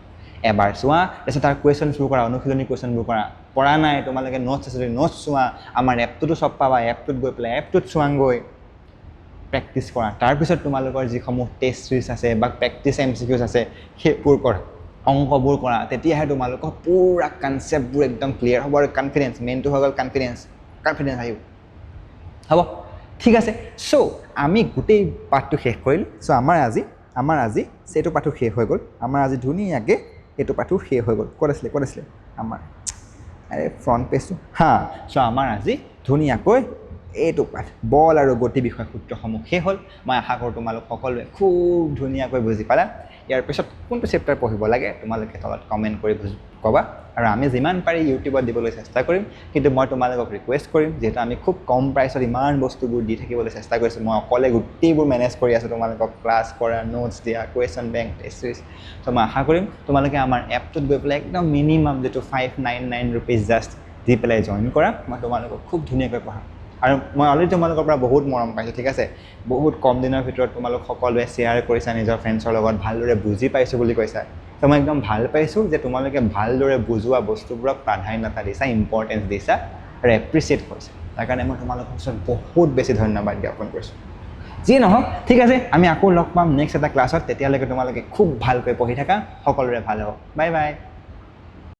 এবাৰ চোৱা তাৰপিছত তাৰ কুৱেশ্যনছবোৰ কৰা অনুশীলনী কুৱেশ্যনবোৰ কৰা পৰা নাই তোমালোকে নোটছ আছে যদি নোটছ চোৱা আমাৰ এপটোতো চব পাবা এপটোত গৈ পেলাই এপটোত চোৱাংগৈ প্ৰেক্টিছ কৰা তাৰপিছত তোমালোকৰ যিসমূহ টেষ্ট চিৰিজ আছে বা প্ৰেক্টিছ MCQs আছে সেইবোৰ কৰা অংকবোৰ কৰা তেতিয়াহে তোমালোকৰ পুৰা কনচেপ্টবোৰ একদম ক্লিয়াৰ হ'ব আৰু কনফিডেন্স মেইনটো হৈ গ'ল কনফিডেন্স আহিব হ'ব ঠিক আছে চ' আমি গোটেই পাঠটো শেষ কৰিলোঁ চ' আমাৰ আজি এইটো পাঠটো শেষ হৈ গ'ল আমাৰ আজি ধুনীয়াকৈ এইটো পাঠটো শেষ হৈ গ'ল ক'ত আছিলে আমাৰ ফ্ৰণ্ট পেজটো চ' আমাৰ আজি ধুনীয়াকৈ এইটো পাঠ বল আৰু গতি বিষয়ক সূত্ৰসমূহ শেষ হ'ল মই আশা কৰোঁ তোমালোক সকলোৱে খুব ধুনীয়াকৈ বুজি পালা ইয়াৰ পিছত কোনটো চেপ্টাৰ পঢ়িব লাগে তোমালোকে তলত কমেণ্ট কৰি ক'বা আৰু আমি যিমান পাৰি ইউটিউবত দিবলৈ চেষ্টা কৰিম কিন্তু মই তোমালোকক ৰিকুৱেষ্ট কৰিম যিহেতু আমি খুব কম প্ৰাইচত ইমান বস্তুবোৰ দি থাকিবলৈ চেষ্টা কৰিছোঁ মই অকলে গোটেইবোৰ মেনেজ কৰি আছোঁ তোমালোকক ক্লাছ কৰা নোটছ দিয়া কুৱেশ্যন বেংক টেষ্ট চিৰিজ ত' মই আশা কৰিম তোমালোকে আমাৰ এপটোত গৈ পেলাই একদম মিনিমাম যিটো 599 ৰুপিজ জাষ্ট দি পেলাই জইন কৰা মই তোমালোকক খুব ধুনীয়াকৈ পঢ়াম আৰু মই অলৰেডি তোমালোকৰ পৰা বহুত মৰম পাইছোঁ ঠিক আছে বহুত কম দিনৰ ভিতৰত তোমালোক সকলোৱে শ্বেয়াৰ কৰিছা নিজৰ ফ্ৰেণ্ডছৰ লগত ভালদৰে বুজি পাইছোঁ বুলি কৈছা তো মই একদম ভাল পাইছোঁ যে তোমালোকে ভালদৰে বুজোৱা বস্তুবোৰক প্ৰাধান্যতা দিছা ইম্পৰ্টেঞ্চ দিছা আৰু এপ্ৰিচিয়েট কৰিছা তাৰ কাৰণে মই তোমালোকৰ ওচৰত বহুত বেছি ধন্যবাদ জ্ঞাপন কৰিছোঁ যি নহওক ঠিক আছে আমি আকৌ লগ পাম নেক্সট এটা ক্লাছত তেতিয়ালৈকে তোমালোকে খুব ভালকৈ পঢ়ি থাকা সকলোৰে ভাল হ'ব বাই বাই